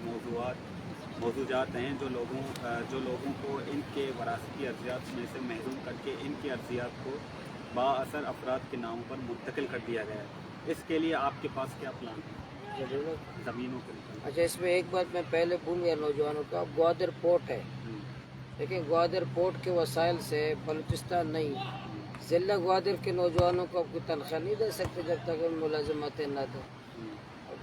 मौजूदात हैं जो लोगों को इनके वरासती अर्जियात में से महरूम करके इनकी अर्जियात को बाअसर अफराद के नामों पर मुंतकिल कर दिया गया है। इसके लिए आपके पास क्या प्लान है ज़मीनों के लिए? अच्छा, इसमें एक बात मैं पहले भूल गया नौजवानों का, ग्वादर पोर्ट है, लेकिन ग्वादर पोर्ट के वसाइल से बलूचिस्तान नहीं, ज़िला ग्वादर के नौजवानों को आपको तनख्वाह नहीं दे सकते जब तक हम मुलाजमतें न दें।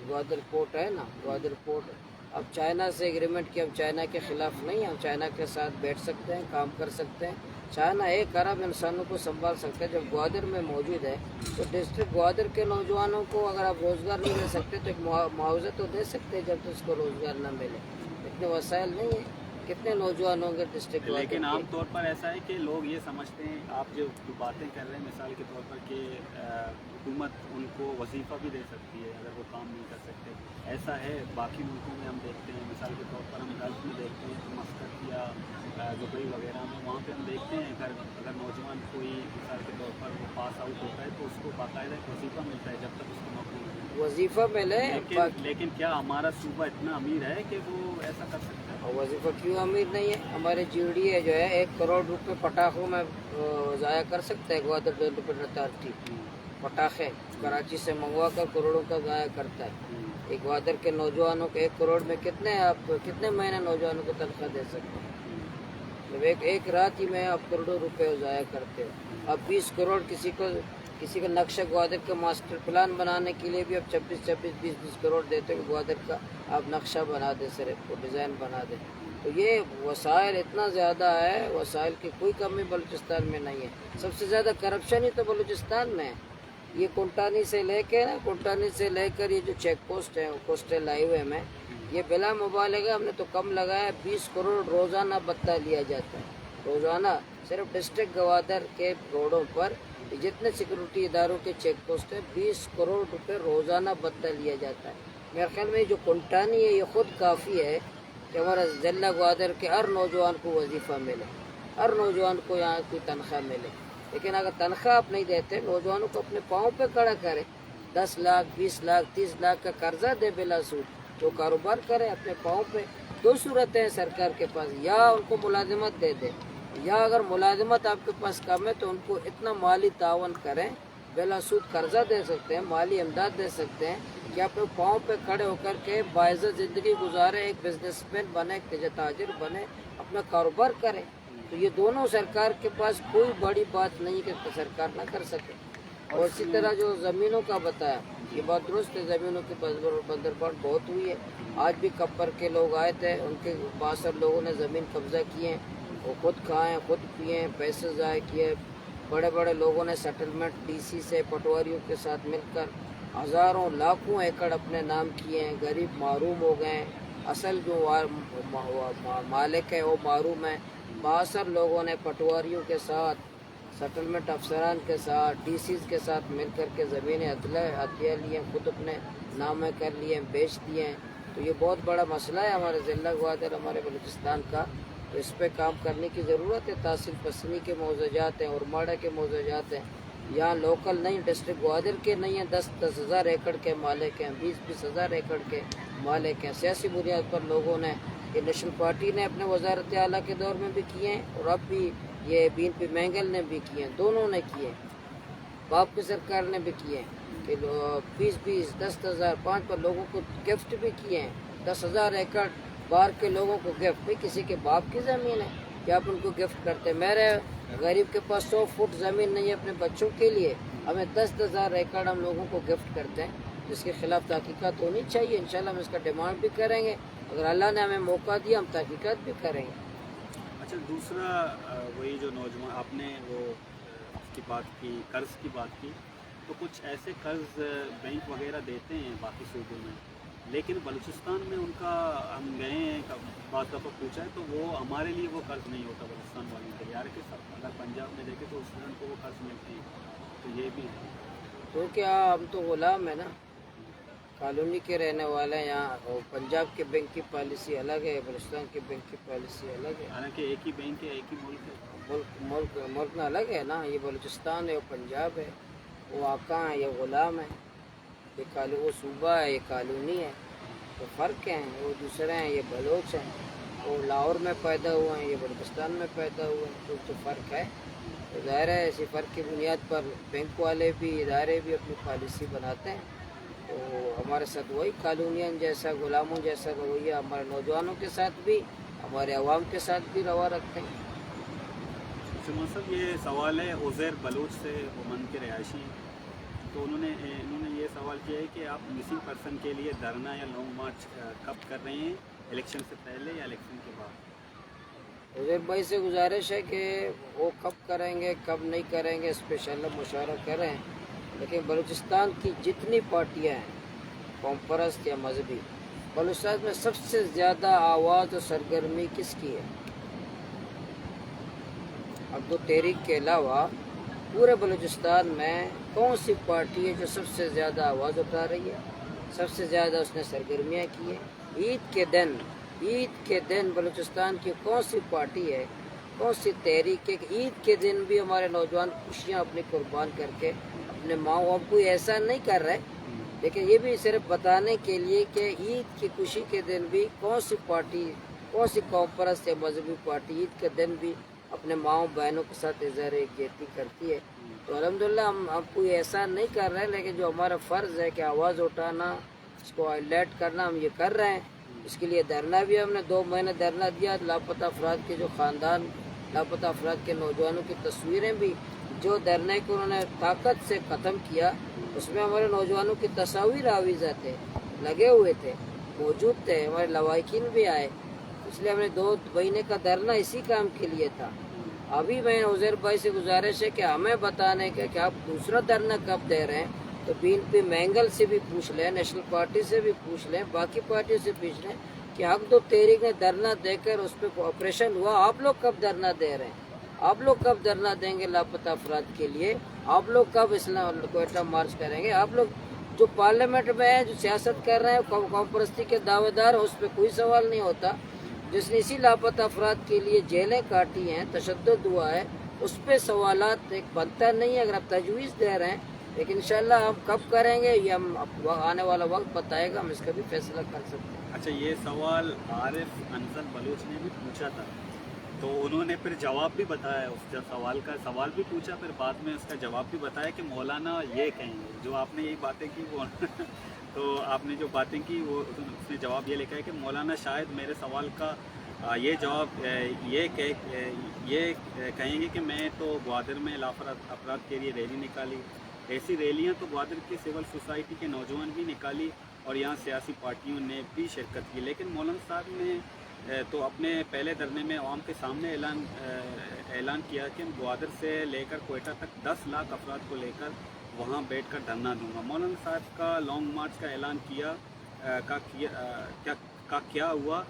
ग्वादर पोर्ट है ना, ग्वादर पोर्ट। अब चाइना से एग्रीमेंट किया, हम चाइना के ख़िलाफ़ नहीं, हम चाइना के साथ बैठ सकते हैं, काम कर सकते हैं। चाइना 1 अरब इंसानों को संभाल सकता है। जब ग्वादर में मौजूद है तो डिस्ट्रिक्ट ग्वादर के नौजवानों को अगर आप रोज़गार नहीं दे सकते तो एक मुआवजा तो दे सकते हैं जब तक उसको रोज़गार न मिले। इतने वसाइल नहीं है, कितने नौजवान होंगे डिस्ट्रिक्ट ग्वादर? लेकिन आम तौर पर ऐसा है कि लोग ये समझते हैं, आप जो बातें कर रहे हैं मिसाल के तौर पर कि हुकूमत उनको वजीफ़ा भी दे सकती है अगर वो काम नहीं कर सकते। ऐसा है बाकी मुल्कों में हम देखते हैं, मिसाल के तौर पर हम गल्फ में देखते हैं तो मस्कट या दुबई वगैरह में, वहाँ पे हम देखते हैं अगर नौजवान कोई मिसाल के तौर पर वो पास आउट होता है तो उसको बाकायदा एक वजीफ़ा मिलता है जब तक उसको नौकरी नहीं मिले। वजीफ़ा मिले, लेकिन क्या हमारा सूबा इतना अमीर है कि वो ऐसा कर सकता है? और वजीफ़ा क्यों अमीर नहीं है? हमारे GDA जो है 1 करोड़ रुपए पटाखों में ज़ाया कर सकता है। ग्वादर डेवलपमेंट अथॉरिटी पटाखे कराची से मंगवा कर करोड़ों का ज़ाया करता है। एक ग्वादर के नौजवानों को 1 करोड़ में कितने महीने नौजवानों को तनख्वाह दे सकते हैं? जब एक रात ही में आप करोड़ों रुपए ज़ाया करते हो। अब 20 करोड़ किसी का नक्शा ग्वादर का मास्टर प्लान बनाने के लिए भी अब 26-26, 20-20 करोड़ देते हो ग्वादर का आप नक्शा बना दे, सिर्फ वो डिज़ाइन बना दे। तो ये वसाइल इतना ज़्यादा है, वसाइल की कोई कमी बलूचिस्तान में नहीं है। सबसे ज़्यादा करप्शन ही तो बलूचिस्तान में है। ये कुंटानी से लेकर ये जो चेक पोस्ट है कोस्टल हाईवे में, ये बिला मुबालगा हमने तो कम लगाया, 20 करोड़ रोज़ाना भत्ता लिया जाता है। रोज़ाना सिर्फ डिस्ट्रिक्ट ग्वादर के रोडों पर जितने सिक्योरिटी इदारों के चेक पोस्ट है 20 करोड़ रुपए रोज़ाना भत्ता लिया जाता है। मेरे ख्याल में जो कुंटानी है ये ख़ुद काफ़ी है कि हमारा ज़िला ग्वादर के हर नौजवान को वजीफ़ा मिले, हर नौजवान को यहाँ कोई तनख्वाह मिले। लेकिन अगर तनख्वाह आप नहीं देते, नौजवानों को अपने पाँव पे खड़ा करें, 10 लाख 20 लाख 30 लाख का कर्जा दे बिला सूद, जो कारोबार करें अपने पाँव पे। 2 सूरतें हैं सरकार के पास, या उनको मुलाजिमत दे दे یا اگر ملازمت آپ کے پاس کم ہے تو ان کو اتنا مالی تعاون کریں، بلا سود قرضہ دے سکتے ہیں، مالی امداد دے سکتے ہیں کہ اپنے پاؤں پہ کھڑے ہو کر کے باعزت زندگی گزارے، ایک بزنس مین بنے، ایک تاجر بنے، اپنا کاروبار کرے. تو یہ دونوں سرکار کے پاس کوئی بڑی بات نہیں کہ سرکار نہ کر سکے. اور اسی طرح جو زمینوں کا بتایا، یہ بات درست ہے، زمینوں کی بندربان بہت ہوئی ہے. آج بھی کپر کے لوگ آئے تھے، ان کے 62 لوگوں نے زمین قبضہ کیے ہیں، وہ خود کھائیں خود پئیں، پیسے ضائع کیے. بڑے بڑے لوگوں نے سیٹلمنٹ ڈی سی سے پٹواریوں کے ساتھ مل کر ہزاروں لاکھوں ایکڑ اپنے نام کیے ہیں. غریب محروم ہو گئے ہیں، اصل جو مالک ہے وہ محروم ہے. 62 لوگوں نے پٹواریوں کے ساتھ، سیٹلمنٹ افسران کے ساتھ، ڈی سیز کے ساتھ مل کر کے زمینیں عطیہ لی ہیں، خود اپنے نام کر لیے ہیں، بیچ دیے ہیں. تو یہ بہت بڑا مسئلہ ہے ہمارے ضلع گوادر، ہمارے بلوچستان کا. تو اس پہ کام کرنے کی ضرورت ہے. تحصیل پسنی کے موضوعات ہیں، اورماڑا کے موضوعات ہیں، یہاں لوکل نہیں، ڈسٹرکٹ گوادر کے نہیں ہیں. 10 ہزار ایکڑ کے مالک ہیں، 20 ہزار ایکڑ کے مالک ہیں. سیاسی بنیاد پر لوگوں نے، یہ نیشنل پارٹی نے اپنے وزارت اعلیٰ کے دور میں بھی کیے ہیں، اور اب بھی یہ BNP مینگل نے بھی کیے ہیں، دونوں نے کیے ہیں، باپ کی سرکار نے بھی کیے ہیں کہ 20 10,000 5 لوگوں کو گفٹ بھی کیے ہیں. 10,000 ایکڑ باہر کے لوگوں کو گفٹ بھی، کسی کے باپ کی زمین ہے کہ آپ ان کو گفٹ کرتے ہیں. میرے غریب کے پاس 100 فٹ زمین نہیں ہے اپنے بچوں کے لیے، ہمیں 10,000 ایکڑ ہم لوگوں کو گفٹ کرتے ہیں. جس کے خلاف تحقیقات ہونی چاہیے. انشاءاللہ ہم اس کا ڈیمانڈ بھی کریں گے، اگر اللہ نے ہمیں موقع دیا ہم تحقیقات بھی کریں گے. اچھا، دوسرا وہی جو نوجوان آپ نے وہ کی بات کی، قرض کی بات کی، تو کچھ ایسے قرض بینک وغیرہ دیتے ہیں باقی صوبوں میں، لیکن بلوچستان میں ان کا ہم گئے ہیں بعض دفعہ پوچھا ہے تو وہ ہمارے لیے وہ قرض نہیں ہوتا بلوچستان والوں کے لیے. یار کہ سب اگر پنجاب میں دیکھیں تو اسٹوڈنٹ کو وہ قرض ملتے ہیں، تو یہ بھی ہے. تو کیا ہم تو غلام ہیں نا، کالونی کے رہنے والے ہیں. یہاں پنجاب کے بینک کی پالیسی الگ ہے، بلوچستان کے بینک کی پالیسی الگ ہے. حالانکہ ایک ہی بینک ہے، ایک ہی ملک ہے. ملک میں الگ ہے نا. یہ بلوچستان ہے، وہ پنجاب ہے، وہ آقا ہیں، یہ غلام ہیں. یہ وہ صوبہ ہے، یہ کالونی ہے. تو فرق ہیں، وہ دوسرے ہیں، یہ بلوچ ہیں. وہ لاہور میں پیدا ہوئے ہیں، یہ بلوچستان میں پیدا ہوئے ہیں. تو فرق ہے. تو ظاہر ہے اسی فرق کی بنیاد پر بینک والے بھی، ادارے بھی اپنی پالیسی بناتے ہیں. تو ہمارے ساتھ وہی کالونین جیسا، غلاموں جیسا رویہ ہمارے نوجوانوں کے ساتھ بھی، ہمارے عوام کے ساتھ بھی روا رکھتے ہیں. شما صاحب، یہ سوال ہے عزیر بلوچ سے، اومن کے رہائشی ہیں. تو انہوں نے یہ سوال کیا ہے کہ آپ مسنگ پرسن کے لیے دھرنا یا لانگ مارچ کب کر رہے ہیں، الیکشن سے پہلے یا الیکشن کے بعد؟ عزیر بھائی سے گزارش ہے کہ وہ کب کریں گے کب نہیں کریں گے، اس پہ انشاءاللہ مشورہ کریں. لیکن بلوچستان کی جتنی پارٹیاں ہیں، قوم پرست یا مذہبی، بلوچستان میں سب سے زیادہ آواز اور سرگرمی کس کی ہے؟ عبدو تحریک کے علاوہ پورے بلوچستان میں کون سی پارٹی ہے جو سب سے زیادہ آواز اٹھا رہی ہے، سب سے زیادہ اس نے سرگرمیاں کی ہیں؟ عید کے دن بلوچستان کی کون سی پارٹی ہے، کون سی تحریک ہے کہ عید کے دن بھی ہمارے نوجوان خوشیاں اپنی قربان کر کے اپنے ماں باپ کوئی ایسا نہیں کر رہے، لیکن یہ بھی صرف بتانے کے لیے کہ عید کی خوشی کے دن بھی کون سی پارٹی، کون سی قوم پرست یا مذہبی پارٹی عید کے دن بھی اپنے ماؤں بہنوں کے ساتھ اظہار یکجہتی کرتی ہے. تو الحمدللہ ہم کوئی ایسا نہیں کر رہے، لیکن جو ہمارا فرض ہے کہ آواز اٹھانا، اس کو ہائی لائٹ کرنا، ہم یہ کر رہے ہیں. اس کے لیے دھرنا بھی ہم نے 2 مہینے دھرنا دیا. لاپتہ افراد کے جو خاندان، لاپتہ افراد کے نوجوانوں کی تصویریں بھی، جو دھرنے کو انہوں نے طاقت سے ختم کیا، اس میں ہمارے نوجوانوں کی تصاویر آویزہ تھے، لگے ہوئے تھے، موجود تھے. ہمارے لواحقین بھی آئے. اس لیے ہم نے 2 مہینے کا دھرنا اسی کام کے لیے تھا. ابھی میں عزیر بھائی سے گزارش ہے کہ ہمیں بتانے کا کہ آپ دوسرا دھرنا کب دے رہے ہیں، تو BNP مینگل سے بھی پوچھ لیں، نیشنل پارٹی سے بھی پوچھ لیں، باقی پارٹیوں سے پوچھ لیں کہ حق دو تحریک نے دھرنا دے کر اس پہ آپریشن ہوا، آپ لوگ کب دھرنا دے رہے ہیں، آپ لوگ کب دھرنا دیں گے لاپتہ افراد کے لیے، آپ لوگ کب اسلام کوئٹہ مارچ کریں گے. آپ لوگ جو پارلیمنٹ میں ہیں، جو سیاست کر رہے ہیں، قوم پرستی کے دعوے دار، اس پہ کوئی سوال نہیں ہوتا. جس نے اسی لاپتہ افراد کے لیے جیلیں کاٹی ہیں، تشدد ہوا ہے، اس پہ سوالات ایک بنتا نہیں ہے. اگر آپ تجویز دے رہے ہیں، لیکن انشاءاللہ ہم کب کریں گے یہ ہم آنے والا وقت بتائے گا، ہم اس کا بھی فیصلہ کر سکتے ہیں. اچھا، یہ سوال عارف انزل بلوچ نے بھی پوچھا تھا तो उन्होंने फिर जवाब भी बताया, उस जब सवाल भी पूछा, फिर बाद में उसका जवाब भी बताया कि मौलाना ये कहेंगे, जो आपने यही बातें की वो तो आपने जो बातें की वो उसने जवाब ये लिखा है कि मौलाना शायद मेरे सवाल का ये जवाब ये कहेंगे कि मैं तो ग्वादर में लापरवाह अफराद के लिए रैली निकाली। ऐसी रैलियां तो ग्वादर की सिविल सोसाइटी के नौजवान भी निकाली और यहाँ सियासी पार्टियों ने भी शिरकत की, लेकिन मौलाना साहब ने तो अपने पहले धरने में आवाम के सामने ऐलान किया कि ग्वादर से लेकर कोयटा तक 10 लाख अफराद को लेकर वहाँ बैठकर धरना दूंगा। मौलाना साहब का लॉन्ग मार्च का ऐलान क्या हुआ?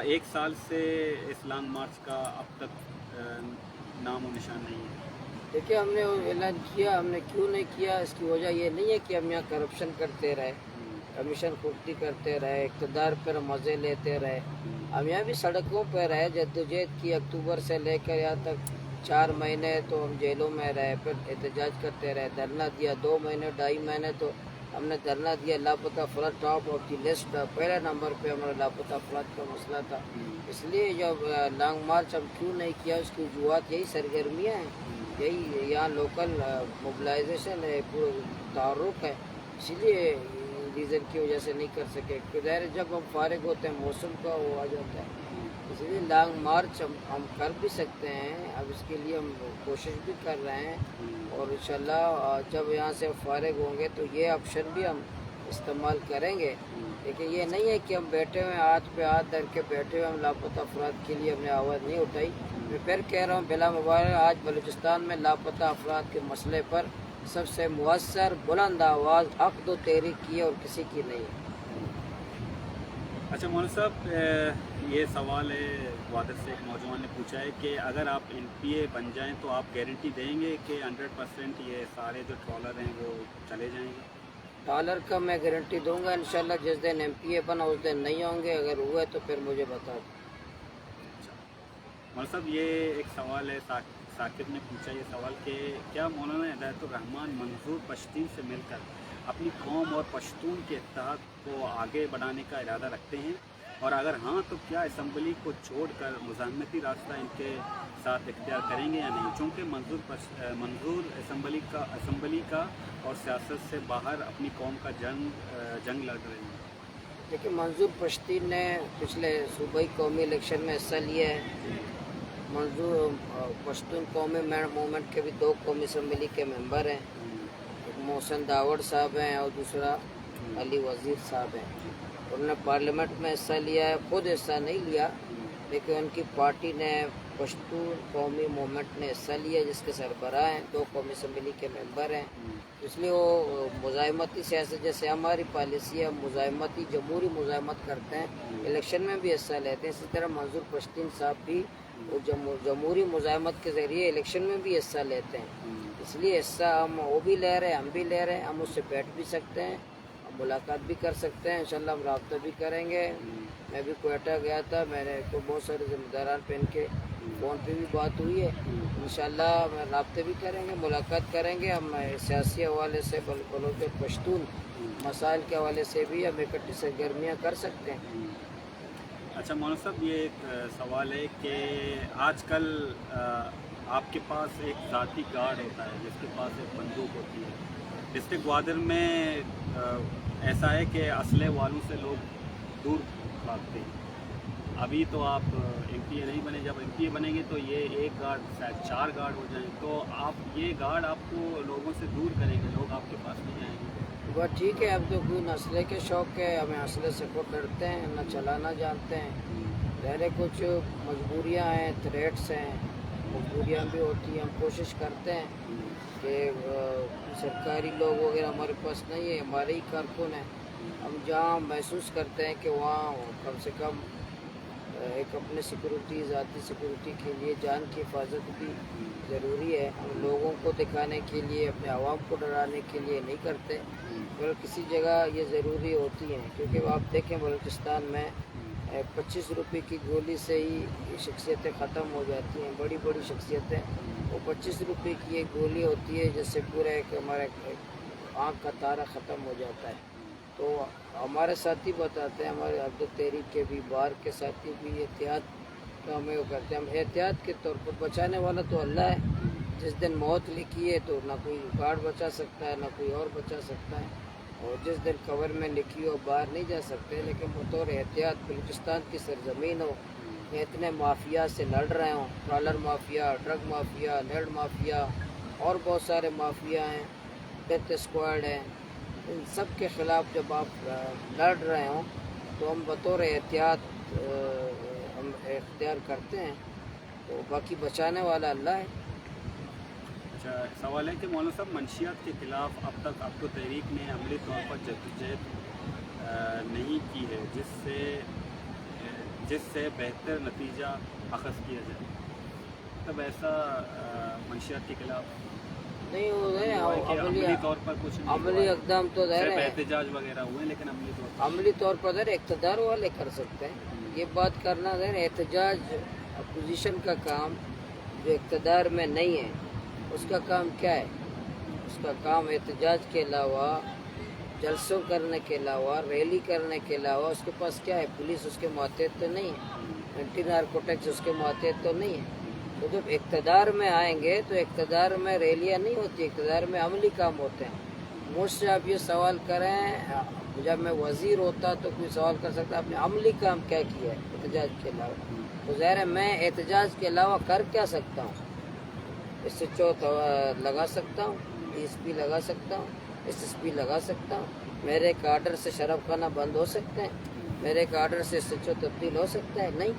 एक साल से इस लॉन्ग मार्च का अब तक नामो निशान नहीं है। देखिए, हमने वो ऐलान किया, हमने क्यों नहीं किया, इसकी वजह ये नहीं है कि हम यहाँ करप्शन करते रहे, कमीशन पूर्ति करते रहे, इक़्तिदार पर मज़े लेते रहे। हम यहाँ भी सड़कों पर रहे, जद्दोजहद की। अक्टूबर से लेकर यहाँ तक 4 महीने तो हम जेलों में रहे, फिर एहतजाज करते रहे, धरना दिया। 2 महीने 2.5 महीने तो हमने धरना दिया। लापता अफराद टॉप ऑफ दी लिस्ट, पहले नंबर पे हमारा लापता अफराद का मसला था। इसलिए जब लॉन्ग मार्च हम क्यों नहीं किया, उसकी वजूहत यही सरगर्मियाँ हैं, यही यहाँ लोकल मोबिलाइजेशन है, पूरा तारुक है, इसलिए रीज़न की वजह से नहीं कर सके। ज़ाहिर जब हम फारिग होते हैं मौसम का वो आ जाता है, इसलिए लॉन्ग मार्च हम कर भी सकते हैं। अब इसके लिए हम कोशिश भी कर रहे हैं और इंशाल्लाह जब यहाँ से फारिग होंगे तो ये ऑप्शन भी हम इस्तेमाल करेंगे। लेकिन ये नहीं है कि हम बैठे हुए हाथ पे हाथ धर के बैठे हुए, हम लापता अफराद के लिए हमने आवाज़ नहीं उठाई। मैं फिर कह रहा हूँ, बिला मुबारक आज बलूचिस्तान में लापता अफराद के मसले पर सबसे मुअस्सर बुलंद आवाज़ अक़्द व तहरीक की है और किसी की नहीं है। अच्छा मौलाना साहब, ये सवाल है ग्वादर से एक नौजवान ने पूछा है कि अगर आप NPA बन जाएं तो आप गारंटी देंगे कि 100% ये सारे जो ट्रॉलर हैं वो चले जाएंगे? डॉलर का मैं गारंटी दूंगा इंशाल्लाह। जिस दिन MPA बना उस दिन नहीं होंगे, अगर हुए तो फिर मुझे बता दो। मौलाना साहब, ये एक सवाल है, साकिब ने पूछा ये सवाल कि क्या मौलाना हिदायतुर्रहमान मंजूर पश्तीन से मिलकर अपनी कौम और पश्तून के इत्तेहाद को आगे बढ़ाने का इरादा रखते हैं, और अगर हाँ तो क्या असम्बली को छोड़कर मुज़ाहमती रास्ता इनके साथ इख्तियार करेंगे या नहीं, चूँकि मंजूर असम्बली का और सियासत से बाहर अपनी कौम का जंग लड़ रहे हैं? देखिए, मंजूर पश्तीन ने पिछले सूबाई कौमी इलेक्शन में हिस्सा लिया है। मंजूर पश्तून कौमी मूवमेंट के भी 2 कौमी असम्बली के मेंबर हैं, एक मोहसिन दावड़ साहब हैं और दूसरा अली वज़ीर साहब हैं। उन्होंने पार्लियामेंट में हिस्सा लिया है, खुद हिस्सा नहीं लिया, लेकिन उनकी पार्टी ने पश्तून कौमी मूवमेंट ने हिस्सा लिया, जिसके सरबराह हैं, 2 कौमी असम्बली के मेंबर हैं। इसलिए वो मुज़ाहिमती सियासत, जैसे हमारी पॉलिसी है, मुज़ाहिमती जमहूरी मुज़ाहिमत करते हैं, इलेक्शन में भी हिस्सा लेते हैं। इसी तरह मंजूर पश्तीन साहब भी वो जमहूरी मुज़ाहिमत के ज़रिए इलेक्शन में भी हिस्सा लेते हैं। इसलिए हिस्सा हम वो भी ले रहे हैं, हम भी ले रहे हैं। हम उससे बैठ भी सकते हैं, मुलाकात भी कर सकते हैं, इंशाल्लाह हम राब्ता भी करेंगे। मैं भी कोयटा गया था, मैंने तो बहुत सारे ज़िम्मेदारान पे इनके फ़ोन पे भी बात हुई है। इंशाल्लाह मैं राब्ते भी करेंगे, मुलाकात करेंगे। हम सियासी हवाले से बलोच पश्तून मसाइल के हवाले से भी हम इकट्ठी सरगर्मियाँ कर सकते हैं। अच्छा मौलाना साहब, ये एक सवाल है कि आजकल आपके पास एक ज़ाती गार्ड होता है जिसके पास एक बंदूक होती है। डिस्ट्रिक्ट ग्वादर में ऐसा है कि असले वालों से लोग दूर भागते हैं। अभी तो आप MPA नहीं बने, जब MPA बनेंगे तो ये एक गार्ड शायद 4 गार्ड हो जाएं, तो आप ये गार्ड आपको लोगों से दूर करेंगे, लोग आपके पास नहीं आएंगे। वह ठीक है, अब तो कोई असले के शौक़ है, हमें असले से को डरते हैं, न चलाना जानते हैं। पहले कुछ मजबूरियां हैं, थ्रेट्स हैं, मजबूरियां भी होती हैं। हम कोशिश करते हैं कि सरकारी लोग वगैरह हमारे पास नहीं है, हमारे ही कारकुन हैं। हम जहाँ महसूस करते हैं कि वहाँ कम से कम एक अपने सिक्योरिटी, ज़ाती सिक्योरिटी के लिए जान की हिफाजत भी ज़रूरी है। हम लोगों को दिखाने के लिए, अपने आवाम को डराने के लिए नहीं करते, मगर किसी जगह ये ज़रूरी होती हैं। क्योंकि आप देखें बलूचिस्तान में 25 रुपये की गोली से ही शख्सियतें ख़त्म हो जाती हैं, बड़ी बड़ी शख्सियतें। वो 25 रुपये की एक गोली होती है जिससे पूरा एक हमारा आँख का तारा ख़त्म हो जाता है। तो हमारे साथी बताते हैं, हमारे अब्दुल तहरीक के भी, बाहर के साथी भी एहतियात काम है वो करते हैं। हम एहतियात के तौर पर, बचाने वाला तो अल्लाह है। जिस दिन मौत लिखी है तो ना कोई गार्ड बचा सकता है ना कोई और बचा सकता है, और जिस दिन कवर में लिखी हो बाहर नहीं जा सकते। लेकिन बतौर एहतियात बलूचिस्तान की सरजमीन हो, इतने माफिया से लड़ रहे हों, ट्रॉलर माफिया, ड्रग माफिया, नेड माफिया और बहुत सारे माफिया हैं, डेथ स्क्वाड है, इन सब के ख़िलाफ़ जब आप लड़ रहे हों तो हम बतौर एहतियात हम इख्तियार करते हैं। तो बाकी बचाने वाला अल्लाह है। अच्छा, सवाल है कि मौलाना साहब, मंशियात के ख़िलाफ़ अब तक आपको तहरीक ने अमली तौर पर जद्दोजहद नहीं की है जिससे बेहतर नतीजा अखज़ किया जाए, तब ऐसा मंशियात के ख़िलाफ़ नहीं हो रहे कि अमली तौर पर कुछ नहीं अमली हुआ है? इकदाम तो दे सिर्फ रहे हैं, एहतजाज वगैरह हुए लेकिन अमली तौर पर अमली तौर पर दे रहे, इक़्तिदार वाले कर सकते हैं ये बात करना। दे रहे एहतजाज अपोजिशन का काम, जो इक़्तिदार में नहीं है उसका काम क्या है? उसका काम एहतजाज के अलावा, जलसों करने के अलावा, रैली करने के अलावा उसके पास क्या है? पुलिस उसके मातहत तो नहीं है, एंटी नारकोटिक्स उसके मातहत तो नहीं है। तो जब इक़्तिदार में आएंगे तो इक़्तिदार में रैलियाँ नहीं होती, इक़्तिदार में अमली काम होते हैं। मुझसे आप ये सवाल करें, जब मैं वज़ीर होता तो कोई सवाल कर सकता आपने अमली काम क्या किया है एहतजाज के अलावा? तो ज़ाहिर है मैं एहतजाज के अलावा कर क्या सकता हूँ? इससे चौथ लगा सकता हूँ, DSP लगा सकता हूँ, SSP लगा सकता हूँ। मेरे एक आर्डर से शराब खाना बंद हो सकते हैं, मेरे एक आर्डर से SHO तब्दील हो सकता है? नहीं,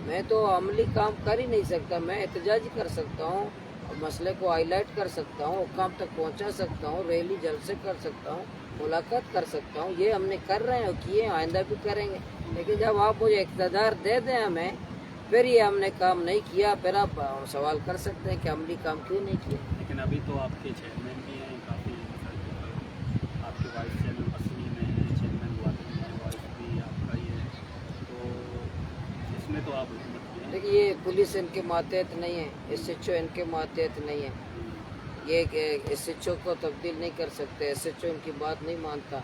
मैं तो अमली काम कर ही नहीं सकता। मैं एहतजाज कर सकता हूँ, मसले को हाईलाइट कर सकता हूँ, हुक्काम तक पहुँचा सकता हूँ, रैली जलसे कर सकता हूँ, मुलाकात कर सकता हूँ। ये हमने कर रहे हैं और किए, आइंदा भी करेंगे। लेकिन जब आप मुझे इक़्तिदार दे दें हमें, फिर ये हमने काम नहीं किया, फिर आप सवाल कर सकते हैं कि अमली काम क्यों नहीं किया। लेकिन अभी तो आपके चेयरमैन भी हैं, काफ़ी आपके वाइस चेयरमैन पसनी में हैं, चेयरमैन गुवाहाटी में, वाइस भी आपका ही है, तो इसमें तो आप हुकूमत में हैं। देखिए ये पुलिस इनके मातहत नहीं है, SHO इनके मातहत नहीं है, ये SHO को तब्दील नहीं कर सकते, SHO इनकी बात नहीं मानता।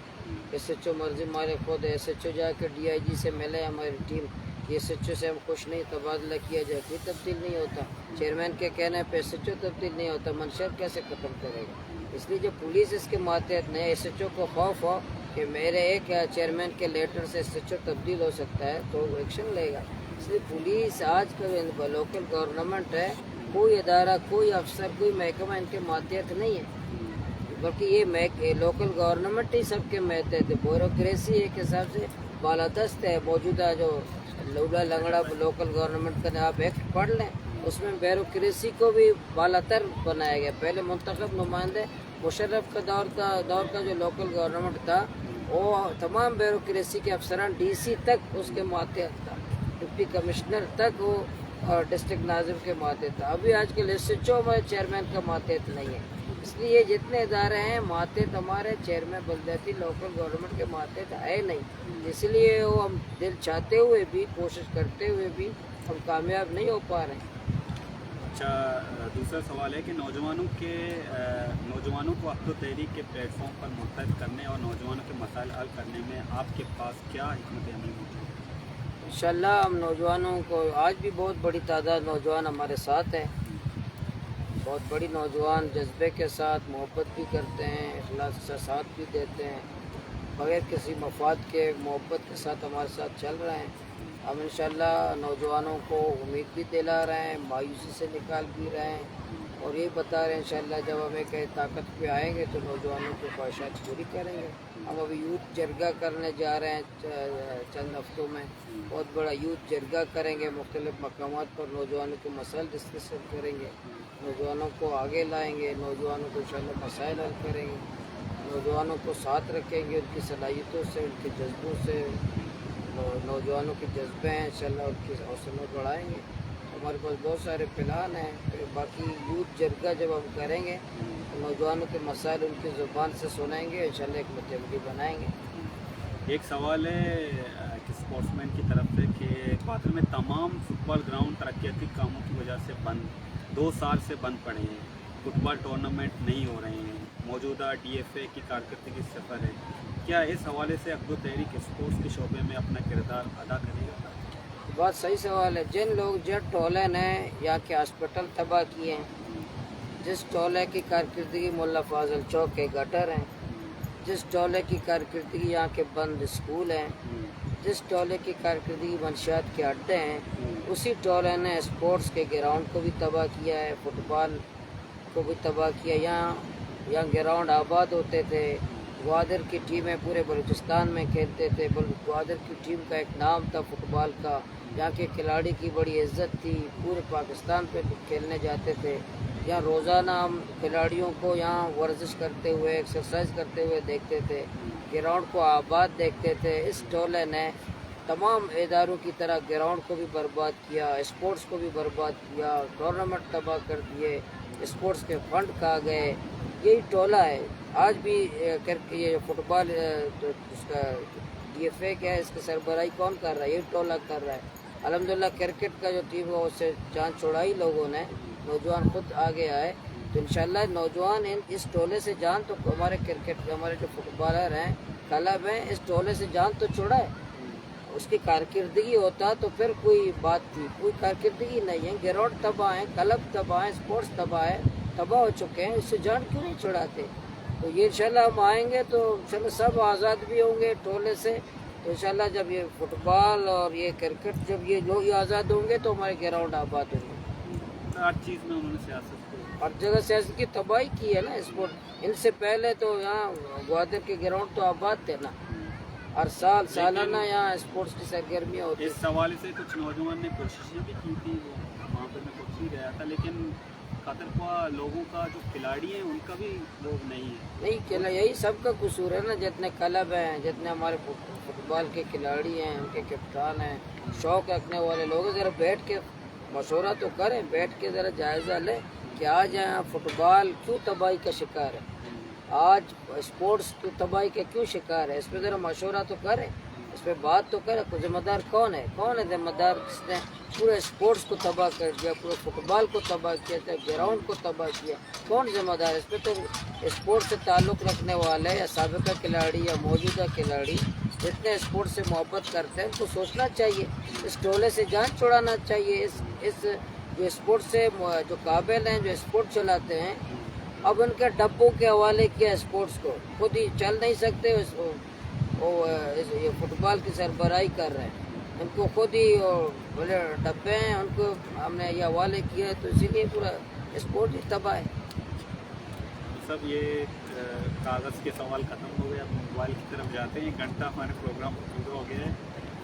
SHO मर्जी मारे खुद है, SHO जाकर DIG से मिले हमारी टीम, ये SHO से हम खुश नहीं, तबादला किया जाए, कोई तब्दील नहीं होता। चेयरमैन के कहने पे SHO तब्दील नहीं होता, मंशर कैसे ख़त्म करेगा? इसलिए जो पुलिस इसके मातहत नहीं है, SHO को खौफ हो कि मेरे एक चेयरमैन के लेटर से SHO तब्दील हो सकता है तो एक्शन लेगा। इसलिए पुलिस आज का लोकल गवर्नमेंट है, कोई अदारा, कोई अफसर, कोई महकमा इनके मातहत नहीं है, बल्कि ये लोकल गवर्नमेंट ही सबके मातहत है। ब्यूरोक्रेसी एक हिसाब से बालादस्त है। मौजूदा जो लूला लंगड़ा लोकल गवर्नमेंट का आप एक्ट पढ़ लें, उसमें ब्यूरोक्रेसी को भी बालातर बनाया गया। पहले मुंतखब नुमाइंदे मुशर्रफ का दौर का जो लोकल गवर्नमेंट था, वो तमाम ब्यूरोक्रेसी के अफसरान DC तक उसके मातहत था, डिप्टी कमिश्नर तक वो और डिस्ट्रिक्ट नाजिम के मातहत था। अभी आजकल SHO में चेयरमैन का मातहत नहीं है। इसलिए जितने इदारे हैं मातहत हमारे चेयरमैन बलदियाती लोकल गवर्नमेंट के मातहत है नहीं, इसलिए वो हम दिल चाहते हुए भी, कोशिश करते हुए भी हम कामयाब नहीं हो पा रहे हैं। अच्छा, दूसरा सवाल है कि नौजवानों को अब तो तहरीक के प्लेटफॉर्म पर मुतहद करने और नौजवानों के मसाइल हल करने में आपके पास क्या हिकमत अमली मौजूद है? इंशाल्लाह हम नौजवानों को, आज भी बहुत बड़ी तादाद नौजवान हमारे साथ हैं, बहुत बड़ी नौजवान जज्बे के साथ मोहब्बत भी करते हैं, इखलास के साथ भी देते हैं, बगैर किसी मफाद के मोहब्बत के साथ हमारे साथ चल रहे हैं। हम इंशाल्लाह नौजवानों को उम्मीद भी दिला रहे हैं, मायूसी से निकाल भी रहे हैं और ये बता रहे हैं इंशाल्लाह जब हमें कहीं ताकत पे आएंगे तो नौजवानों की ख्वाहिशात पूरी करेंगे। हम अभी यूथ जरगा करने जा रहे हैं चंद हफ्तों में, बहुत बड़ा यूथ जरगा करेंगे, मुख्तलिफ मकामात पर नौजवानों के मसाइल डिस्कशन करेंगे, नौजवानों को आगे लाएंगे, नौजवानों को इंशाल्लाह मसाइल हल करेंगे, नौजवानों को साथ रखेंगे, उनकी सलाहियतों से, उनके जज्बों से, नौजवानों के जज्बे हैं इंशाल्लाह उनकी हौसला बढ़ाएंगे। हमारे पास बहुत सारे प्लान हैं। फिर बाकी यूथ जरगा जब हम करेंगे तो नौजवानों के मसाइल उनकी ज़ुबान से सुनेंगे, इंशाल्लाह एक मुतमदी बनाएंगे। एक सवाल है कि स्पोर्ट्समैन की तरफ से कि पात्र में तमाम फुटबॉल ग्राउंड तरक्याती कामों की वजह से बंद, 2 साल से बंद पड़े हैं, फुटबॉल टूर्नामेंट नहीं हो रहे हैं, मौजूदा DFA की कारकर्दगी सफ़र है, क्या इस हवाले से अब्दुल तहरीक स्पोर्ट्स के शोबे में अपना किरदार अदा करेगा? बहुत सही सवाल है। जिन टोले ने यहाँ के हॉस्पिटल तबाह किए हैं, जिस टोले की कारकर्दगी मुल्ला फाजल चौक के गटर हैं, जिस टोले की कारकर्दगी यहाँ के बंद स्कूल हैं, जिस टोले की कारकर्दगी मंशियात के अड्डे हैं, उसी टोले ने स्पोर्ट्स के ग्राउंड को भी तबाह किया है, फुटबॉल को भी तबाह किया। यहाँ ग्राउंड आबाद होते थे, ग्वादर की टीमें पूरे बलूचिस्तान में खेलते थे, ग्वादर की टीम का एक नाम था फुटबॉल का, यहाँ के खिलाड़ी की बड़ी इज्जत थी, पूरे पाकिस्तान पे खेलने जाते थे। यहाँ रोज़ाना हम खिलाड़ियों को यहाँ वर्जिश करते हुए, एक्सरसाइज करते हुए देखते थे, ग्राउंड को आबाद देखते थे। इस टोले ने तमाम इदारों की तरह ग्राउंड को भी बर्बाद किया, स्पोर्ट्स को भी बर्बाद किया, टूर्नामेंट तबाह कर दिए, स्पोर्ट्स के फंड खा गए। यही टोला है। आज भी ये फुटबॉल उसका DFA क्या है, इसकी सरबराही कौन कर रहा है? ये टोला कर रहा है। अल्हम्दुलिल्लाह क्रिकेट का जो टीम है उससे जान छुड़ाई लोगों ने, नौजवान खुद आगे आए, तो इंशाल्लाह नौजवान इस टोले से जान, तो हमारे हमारे जो फुटबॉलर हैं, क्लब हैं, इस टोले से जान तो छुड़ाए। उसकी कारकर्दगी होता तो फिर कोई बात थी, कोई कारकर्दगी नहीं है। ग्राउंड तबाह है, क्लब तबाह है, स्पोर्ट्स तबाह है, तबाह हो चुके हैं, इससे जान क्यों नहीं छुड़ाते? तो ये इंशाल्लाह हम आएंगे तो इंशाल्लाह सब आज़ाद भी होंगे टोले से। तो इंशाल्लाह जब ये फुटबॉल और ये क्रिकेट, जब ये लोग आज़ाद होंगे तो हमारे ग्राउंड आबाद होंगे। हर चीज़ में उन्होंने सियासत को, हर जगह सियासत की तबाही की है ना स्पोर्ट। इनसे पहले तो यहाँ ग्वादर के ग्राउंड तो आबाद थे ना, हर सालाना यहाँ स्पोर्ट्स की सरगर्मियाँ होती। इस हवाले से कुछ नौजवान ने कोशिशें भी की थी, वहाँ पर मैं कुछ ही गया था, लेकिन खतरख्वा लोगों का जो खिलाड़ी हैं उनका भी लोग नहीं खेला। यही सबका कसूर है ना, जितने क्लब हैं, जितने हमारे फुटबॉल के खिलाड़ी हैं, उनके कप्तान हैं, शौक़ रखने वाले लोग ज़रा बैठ के मशवरा तो करें, बैठ के ज़रा जायज़ा लें कि आज यहाँ फुटबॉल क्यों तबाही का शिकार है, आज स्पोर्ट्स की तबाही के क्यों शिकार है, इस पर ज़रा मशवरा तो करें, इस पर बात तो करें। कोई ज़िम्मेदार कौन है ज़िम्मेदार? किसने पूरे स्पोर्ट्स को तबाह कर दिया, पूरे फुटबॉल को तबाह किया, ग्राउंड को तबाह किया? कौन ज़िम्मेदार है इस पर? तो स्पोर्ट्स से ताल्लुक़ रखने वाले या साबिका खिलाड़ी या मौजूदा खिलाड़ी जितने स्पोर्ट्स से मोहब्बत करते हैं, उनको सोचना चाहिए, इस टोले से जान छुड़ाना चाहिए। इस जो स्पोर्ट्स से जो काबिल हैं, जो स्पोर्ट चलाते हैं, अब उनके डब्बों के हवाले किया स्पोर्ट्स को, खुद ही चल नहीं सकते, ये फुटबॉल की सरबराही कर रहे हैं, उनको खुद ही बोले डब्बे हैं, उनको हमने ये हवाले किया, तो इसीलिए पूरा स्पोर्ट ही तबाह है। सब ये कागज़ के सवाल ख़त्म हो गए, अब मोबाइल की तरफ जाते हैं। 1 घंटा हमारे प्रोग्राम पूरा हो गया है।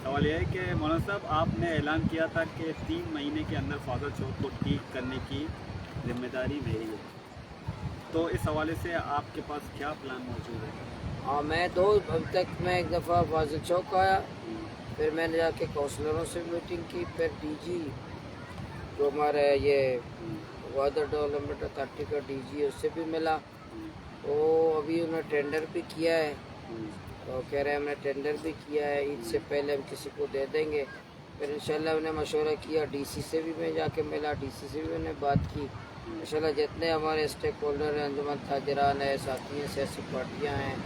सवाल यह है कि मौलाना साहब, आपने ऐलान किया था कि 3 महीने के अंदर फाजल चौक को ठीक करने की जिम्मेदारी मेरी है, तो इस हवाले से आपके पास क्या प्लान मौजूद है? हाँ, अभी तक मैं एक दफ़ा फाजिल चौक आया, फिर मैंने जाके काउंसलरों से मीटिंग की, फिर DG जो हमारे ये ग्वादर डेवलपमेंट अथॉरिटी का DG है, उससे भी मिला। तो अभी उन्होंने टेंडर भी किया है, तो कह रहे हैं हमने टेंडर भी किया है, ईद से पहले हम किसी को दे देंगे। फिर इंशाल्लाह उन्हें मशवरा किया, DC से भी मैं जाके मिला, DC से भी मैंने बात की। इंशाल्लाह जितने हमारे स्टेक होल्डर हैं, अंजुमन ताजरान है, साथी हैं, सियासी पार्टियाँ हैं,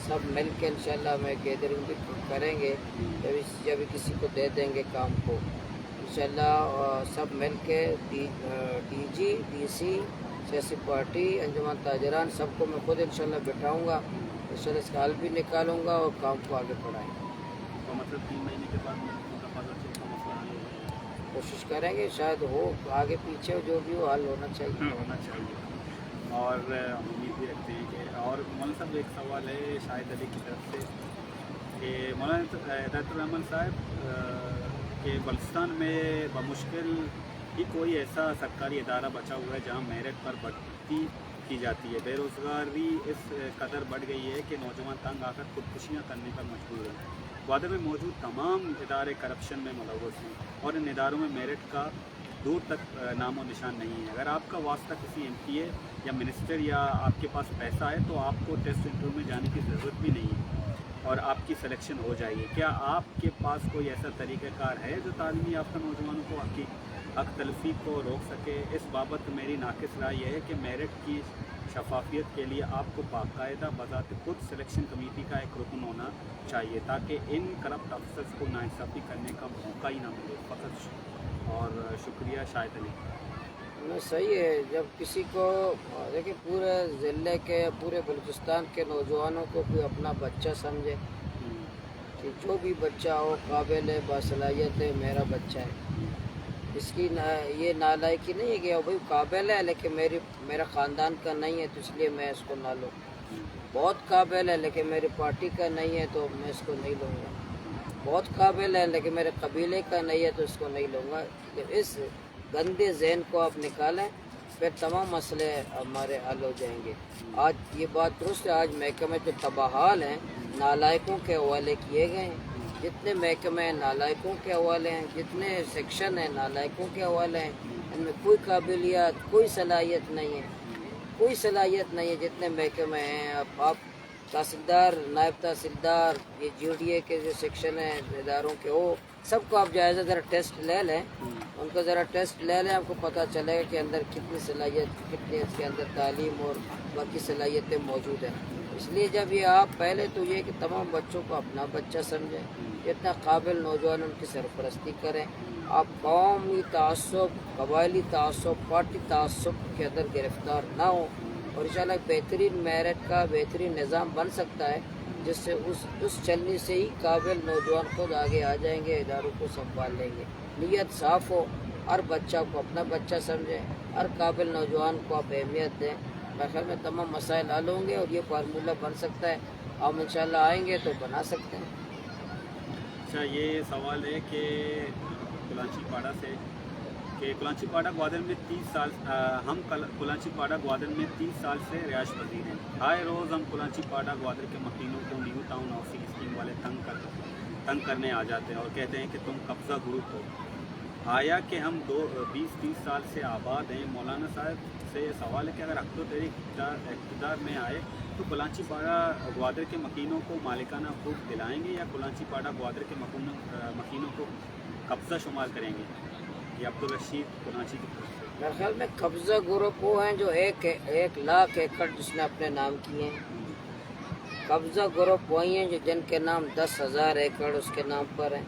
सब मिल के इंशाल्लाह मैं गैदरिंग भी करेंगे, जब किसी को दे देंगे काम को इंशाल्लाह। सब मिल के DG, DC, सियासी पार्टी, अंजुमन ताजरान, सबको मैं खुद इंशाल्लाह बिठाऊँगा, इंशाल्लाह इसका हल भी निकालूँगा और काम को आगे बढ़ाएँगे। तो मतलब 3 महीने के बाद फाजल चौक का मसला हल हो जाएगा? कोशिश करेंगे, शायद हो, आगे पीछे जो भी हो हल होना चाहिए। और उम्मीद भी रखते हैं कि, और मौलाना साहब एक सवाल है शाहिद अली की तरफ से कि मौलाना रहमान साहब कि बलूचिस्तान में बमुश्किल ही कोई ऐसा सरकारी इदारा बचा हुआ है जहाँ मेरिट पर भर्ती की जाती है। बेरोज़गारी इस कदर बढ़ गई है कि नौजवान तंग आकर खुदकुशियाँ करने पर मजबूर हैं। ग्वादर में मौजूद तमाम इदारे करप्शन में मुलव्वस हैं और इन इदारों में मेरिट का दूर तक नामो निशान नहीं है। अगर आपका वास्ता किसी MPA या मिनिस्टर या आपके पास पैसा है तो आपको टेस्ट इंटरव्यू में जाने की ज़रूरत भी नहीं है और आपकी सिलेक्शन हो जाएगी। क्या आपके पास कोई ऐसा तरीक़ाकार है जो तालीमी याफ्ता नौजवानों को हक तलफी को रोक सके? इस बाबत मेरी नाकिस राय यह है कि मेरिट की शफाफियत के लिए आपको बाकायदा बजाते खुद सिलेक्शन कमेटी का एक रुकन होना चाहिए ताकि इन करप्ट अफसर्स को नाइंसाफ़ी करने का मौका ही ना मिले। फ़कत और शुक्रिया शाहिद अली। नहीं, सही है। जब किसी को देखिए पूरे ज़िले के पूरे बलूचिस्तान के नौजवानों को कोई अपना बच्चा समझे कि जो भी बच्चा हो काबिल है बासलाहियत है मेरा बच्चा है, इसकी ये नालायकी नहीं है कि भाई काबिल है लेकिन मेरा ख़ानदान का नहीं है तो इसलिए मैं इसको ना लूँ, बहुत काबिल है लेकिन मेरी पार्टी का नहीं है तो मैं इसको नहीं लूँगा, बहुत काबिल है लेकिन मेरे कबीले का नहीं है तो इसको नहीं लूँगा। तो इस गंदे जहन को आप निकालें, फिर तमाम मसले हमारे हल हो जाएंगे। आज ये बात दुरुस्त है, आज महकमे जो तबाहाल हैं नालायकों के हवाले किए गए हैं, जितने महकमे हैं नालायकों के हवाले हैं, जितने सेक्शन हैं नालायकों के हवाले हैं, इनमें कोई काबिलियत कोई सलाहियत नहीं है, कोई सलाहियत नहीं है जितने महकमे हैं। अब आप तहसीलदार नायब तहसीलदार ये GDA के जो सेक्शन हैं इदारों के वो सबको आप जायज़ा ज़रा टेस्ट ले लें, उनको ज़रा टेस्ट ले लें, आपको पता चलेगा कि अंदर कितनी सलाहियत कितनी इसके अंदर तालीम और बाकी सलाहियतें मौजूद हैं। इसलिए जब ये आप पहले तो ये कि तमाम बच्चों को अपना बच्चा समझें, जितना काबिल नौजवान उनकी सरपरस्ती करें, आप कौमी तासुब कबायली तासुब पार्टी तासुब के अंदर गिरफ्तार ना हो और इंशाल्लाह बेहतरीन मेरिट का बेहतरीन निज़ाम बन सकता है जिससे उस चलने से ही काबिल नौजवान खुद आगे आ जाएंगे, इदारों को संभाल लेंगे। नीयत साफ़ हो, हर बच्चा को अपना बच्चा समझें, हर काबिल नौजवान को आप अहमियत दें, मेरे ख्याल में तमाम मसाइल हल होंगे और ये फार्मूला बन सकता है। हम इंशाल्लाह आएंगे तो बना सकते हैं। अच्छा, ये सवाल है कि कुलांचीपाड़ा से कि कुलांचीपाड़ा ग्वादर में 30 साल हम कुलांचीपाड़ा ग्वादर में 30 साल से रिहायश पजीर हैं। आए रोज़ हम कुलांचीपाड़ा ग्वादर के मकीनों को न्यू टाउन हाउसिंग स्कीम वाले तंग करने आ जाते हैं और कहते हैं कि तुम कब्ज़ा ग्रुप हो। आया कि हम 20-30 साल से आबाद हैं। मौलाना साहब से ये सवाल है कि अगर अब तो तेरी इक़्तिदार में आए तो कुलांचीपाड़ा ग्वादर के मकीनों को मालिकाना हक़ूक़ दिलाएंगे या कुलांचीपाड़ा ग्वादर के मकीनों को कब्ज़ा शुमार करेंगे? ये अब्दुल रशीद कुलांची की तरफ से। मेरे ख्याल में कब्ज़ा ग्रुप वो हैं जो 1 लाख एकड़ जिसने अपने नाम किए हैं। कब्ज़ा ग्रुप वही हैं जो जिनके नाम 10,000 एकड़ उसके नाम पर हैं।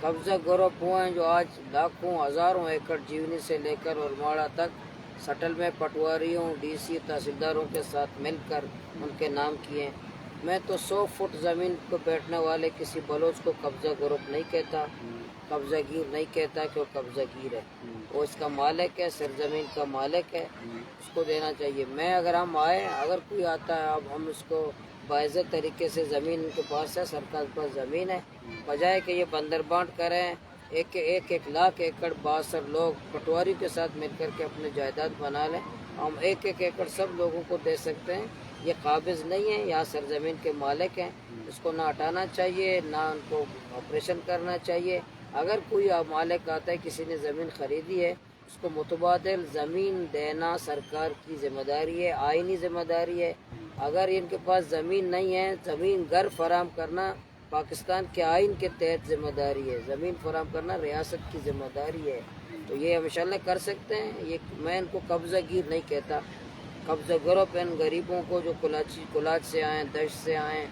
कब्ज़ा ग्रुप वो हैं जो आज लाखों हज़ारों एकड़ जीवनी से लेकर उलमाड़ा तक सटल में पटवारियों DC तहसीलदारों के साथ मिलकर उनके नाम किए हैं। मैं तो 100 फुट ज़मीन पर बैठने वाले किसी बलोच को कब्ज़ा ग्रुप नहीं कहता, कब्ज़ा गिर नहीं कहता कि वो कब्ज़ा गिर है, वो इसका मालिक है, सरजमीन का मालिक है, उसको देना चाहिए। मैं अगर हम आए अगर कोई आता है अब हम उसको बाइज़्ज़त तरीके से ज़मीन उनके पास है, सरकार के पास ज़मीन है, बजाय कि ये बंदर बांट करें 1 लाख एकड़ 62 लोग पटवारी के साथ मिलकर के अपने जायदाद बना लें। हम 1 एकड़ सब लोगों को दे सकते हैं। ये काबिज़ नहीं है, यहाँ सरजमीन के मालिक हैं, इसको ना हटाना चाहिए ना उनको ऑपरेशन करना चाहिए। अगर कोई मालिक आता है किसी ने ज़मीन ख़रीदी है उसको मुतबादिल ज़मीन देना सरकार की ज़िम्मेदारी है, आइनी ज़िम्मेदारी है। अगर इनके पास ज़मीन नहीं है, ज़मीन घर फराहम करना पाकिस्तान के आइन के तहत ज़िम्मेदारी है, ज़मीन फराहम करना रियासत की ज़िम्मेदारी है। तो ये हम इंशाल्लाह कर सकते हैं। ये मैं इनको कब्ज़ा गिर नहीं कहता, कब्ज़ा ग्रुप इन गरीबों को जो कुलाच से आएँ, दश से आएँ